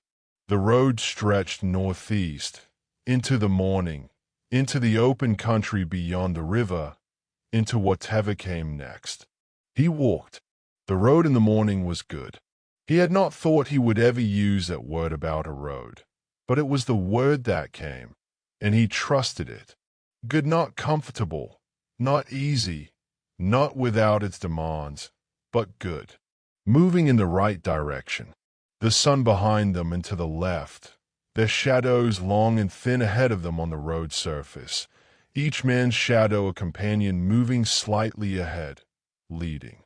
The road stretched northeast, into the morning, into the open country beyond the river, into whatever came next. He walked. The road in the morning was good. He had not thought he would ever use that word about a road, but it was the word that came, and he trusted it. Good, not comfortable, not easy, not without its demands, but good. Moving in the right direction. The sun behind them and to the left, their shadows long and thin ahead of them on the road surface, each man's shadow a companion moving slightly ahead, leading.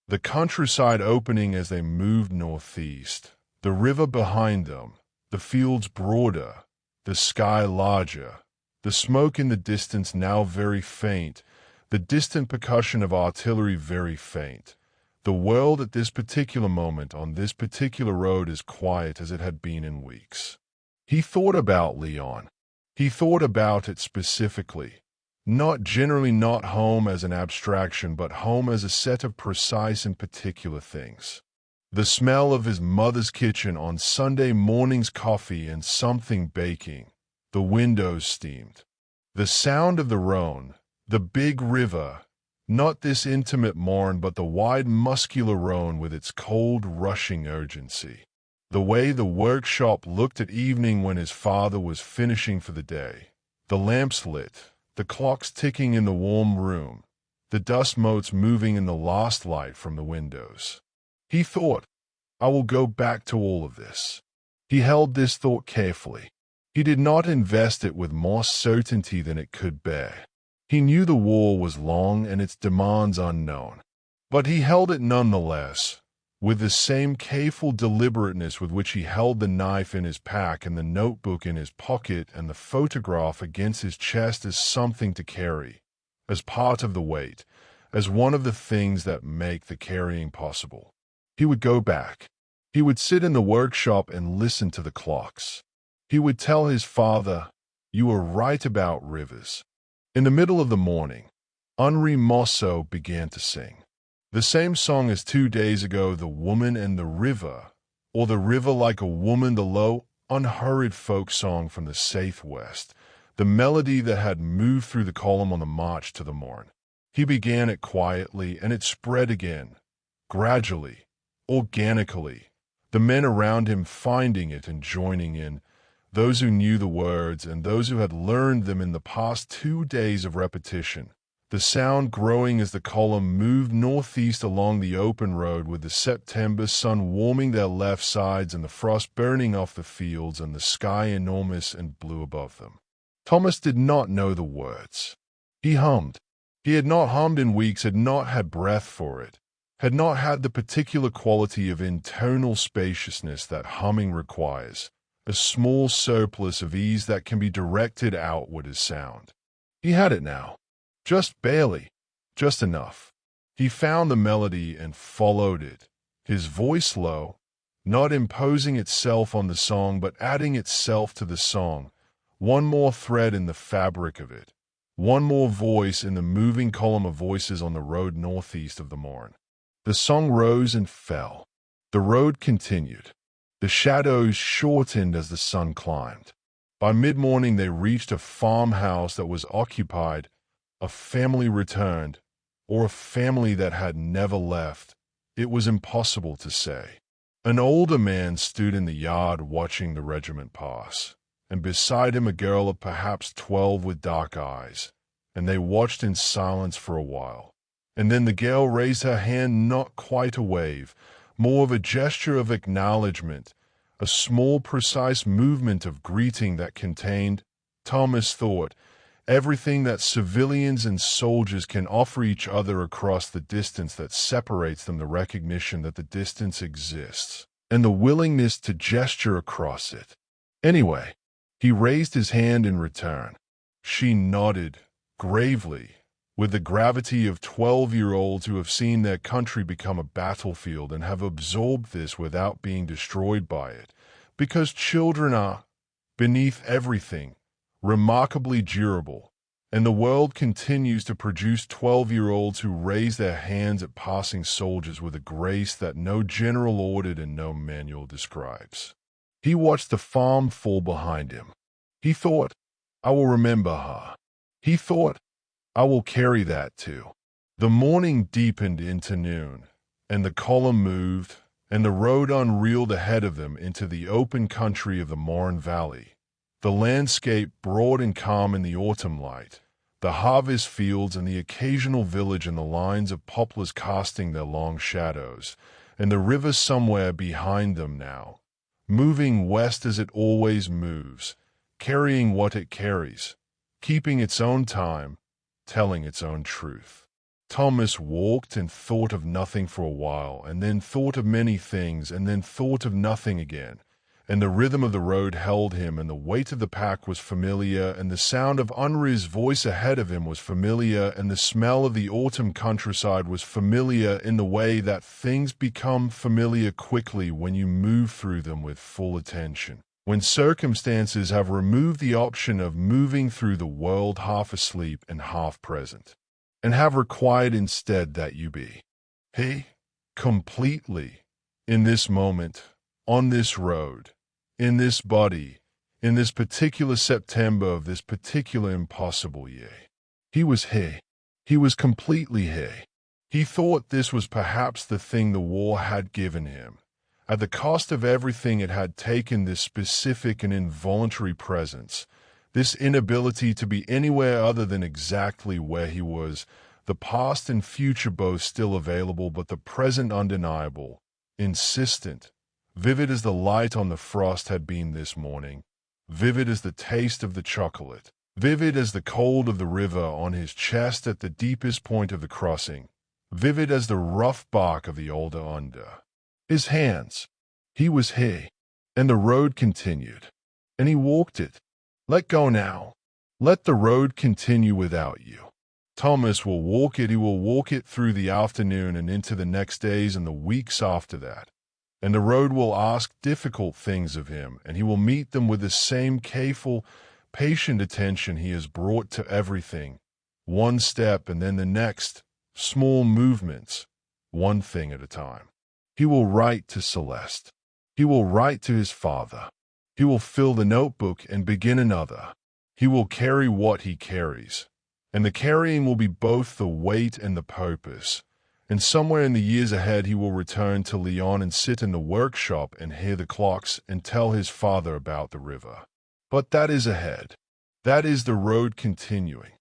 The countryside opening as they moved northeast, the river behind them, the fields broader, the sky larger, the smoke in the distance now very faint, the distant percussion of artillery very faint. The world at this particular moment on this particular road as quiet as it had been in weeks. He thought about Lyon. He thought about it specifically. Not generally, not home as an abstraction, but home as a set of precise and particular things. The smell of his mother's kitchen on Sunday morning's coffee and something baking. The windows steamed. The sound of the Rhone, the big river, not this intimate Marne but the wide muscular Rhone with its cold rushing urgency. The way the workshop looked at evening when his father was finishing for the day. The lamps lit. The clocks ticking in the warm room, the dust motes moving in the last light from the windows. He thought, I will go back to all of this. He held this thought carefully. He did not invest it with more certainty than it could bear. He knew the war was long and its demands unknown, but he held it nonetheless, with the same careful deliberateness with which he held the knife in his pack and the notebook in his pocket and the photograph against his chest as something to carry, as part of the weight, as one of the things that make the carrying possible. He would go back. He would sit in the workshop and listen to the clocks. He would tell his father, "You were right about rivers." In the middle of the morning, Henri Mosso began to sing. The same song as 2 days ago, The Woman and the River, or The River Like a Woman, the low, unhurried folk song from the Southwest, the melody that had moved through the column on the march to the Marne. He began it quietly, and it spread again, gradually, organically, the men around him finding it and joining in, those who knew the words and those who had learned them in the past 2 days of repetition. The sound growing as the column moved northeast along the open road with the September sun warming their left sides and the frost burning off the fields and the sky enormous and blue above them. Thomas did not know the words. He hummed. He had not hummed in weeks, had not had breath for it, had not had the particular quality of internal spaciousness that humming requires, a small surplus of ease that can be directed outward as sound. He had it now. Just barely, just enough. He found the melody and followed it, his voice low, not imposing itself on the song but adding itself to the song, one more thread in the fabric of it, one more voice in the moving column of voices on the road northeast of the Marne. The song rose and fell. The road continued. The shadows shortened as the sun climbed. By mid-morning they reached a farmhouse that was occupied. A family returned, or a family that had never left. It was impossible to say. An older man stood in the yard watching the regiment pass, and beside him a girl of perhaps 12 with dark eyes, and they watched in silence for a while. And then the girl raised her hand, not quite a wave, more of a gesture of acknowledgement, a small, precise movement of greeting that contained, Thomas thought, everything that civilians and soldiers can offer each other across the distance that separates them, the recognition that the distance exists, and the willingness to gesture across it. Anyway, he raised his hand in return. She nodded, gravely, with the gravity of 12-year-olds who have seen their country become a battlefield and have absorbed this without being destroyed by it, because children are, beneath everything, remarkably durable, and the world continues to produce 12-year-olds who raise their hands at passing soldiers with a grace that no general ordered and no manual describes. He watched the farm fall behind him. He thought, I will remember her. He thought, I will carry that too. The morning deepened into noon, and the column moved, and the road unreeled ahead of them into the open country of the Marne Valley. The landscape broad and calm in the autumn light, the harvest fields and the occasional village and the lines of poplars casting their long shadows, and the river somewhere behind them now, moving west as it always moves, carrying what it carries, keeping its own time, telling its own truth. Thomas walked and thought of nothing for a while, and then thought of many things, and then thought of nothing again. And the rhythm of the road held him, and the weight of the pack was familiar, and the sound of Unri's voice ahead of him was familiar, and the smell of the autumn countryside was familiar in the way that things become familiar quickly when you move through them with full attention. When circumstances have removed the option of moving through the world half asleep and half present, and have required instead that you be, completely, in this moment, on this road, in this body, in this particular September of this particular impossible year. He was he. He was completely he. He thought this was perhaps the thing the war had given him. At the cost of everything it had taken this specific and involuntary presence, this inability to be anywhere other than exactly where he was, the past and future both still available but the present undeniable, insistent, vivid as the light on the frost had been this morning, vivid as the taste of the chocolate, vivid as the cold of the river on his chest at the deepest point of the crossing, vivid as the rough bark of the older under. His hands. He was he. And the road continued. And he walked it. Let go now. Let the road continue without you. Thomas will walk it. He will walk it through the afternoon and into the next days and the weeks after that. And the road will ask difficult things of him, and he will meet them with the same careful, patient attention he has brought to everything. One step and then the next, small movements, one thing at a time. He will write to Celeste. He will write to his father. He will fill the notebook and begin another. He will carry what he carries. And the carrying will be both the weight and the purpose. And somewhere in the years ahead he will return to Lyon and sit in the workshop and hear the clocks and tell his father about the river. But that is ahead. That is the road continuing.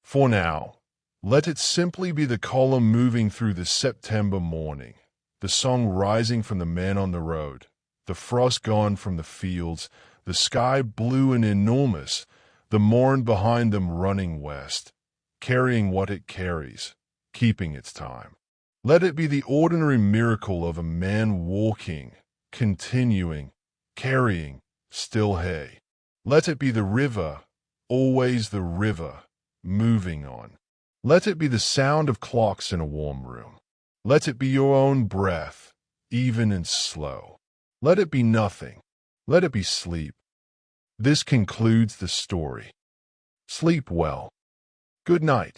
For now, let it simply be the column moving through the September morning, the song rising from the men on the road, the frost gone from the fields, the sky blue and enormous, the Marne behind them running west, carrying what it carries, keeping its time. Let it be the ordinary miracle of a man walking, continuing, carrying, still hay. Let it be the river, always the river, moving on. Let it be the sound of clocks in a warm room. Let it be your own breath, even and slow. Let it be nothing. Let it be sleep. This concludes the story. Sleep well. Good night.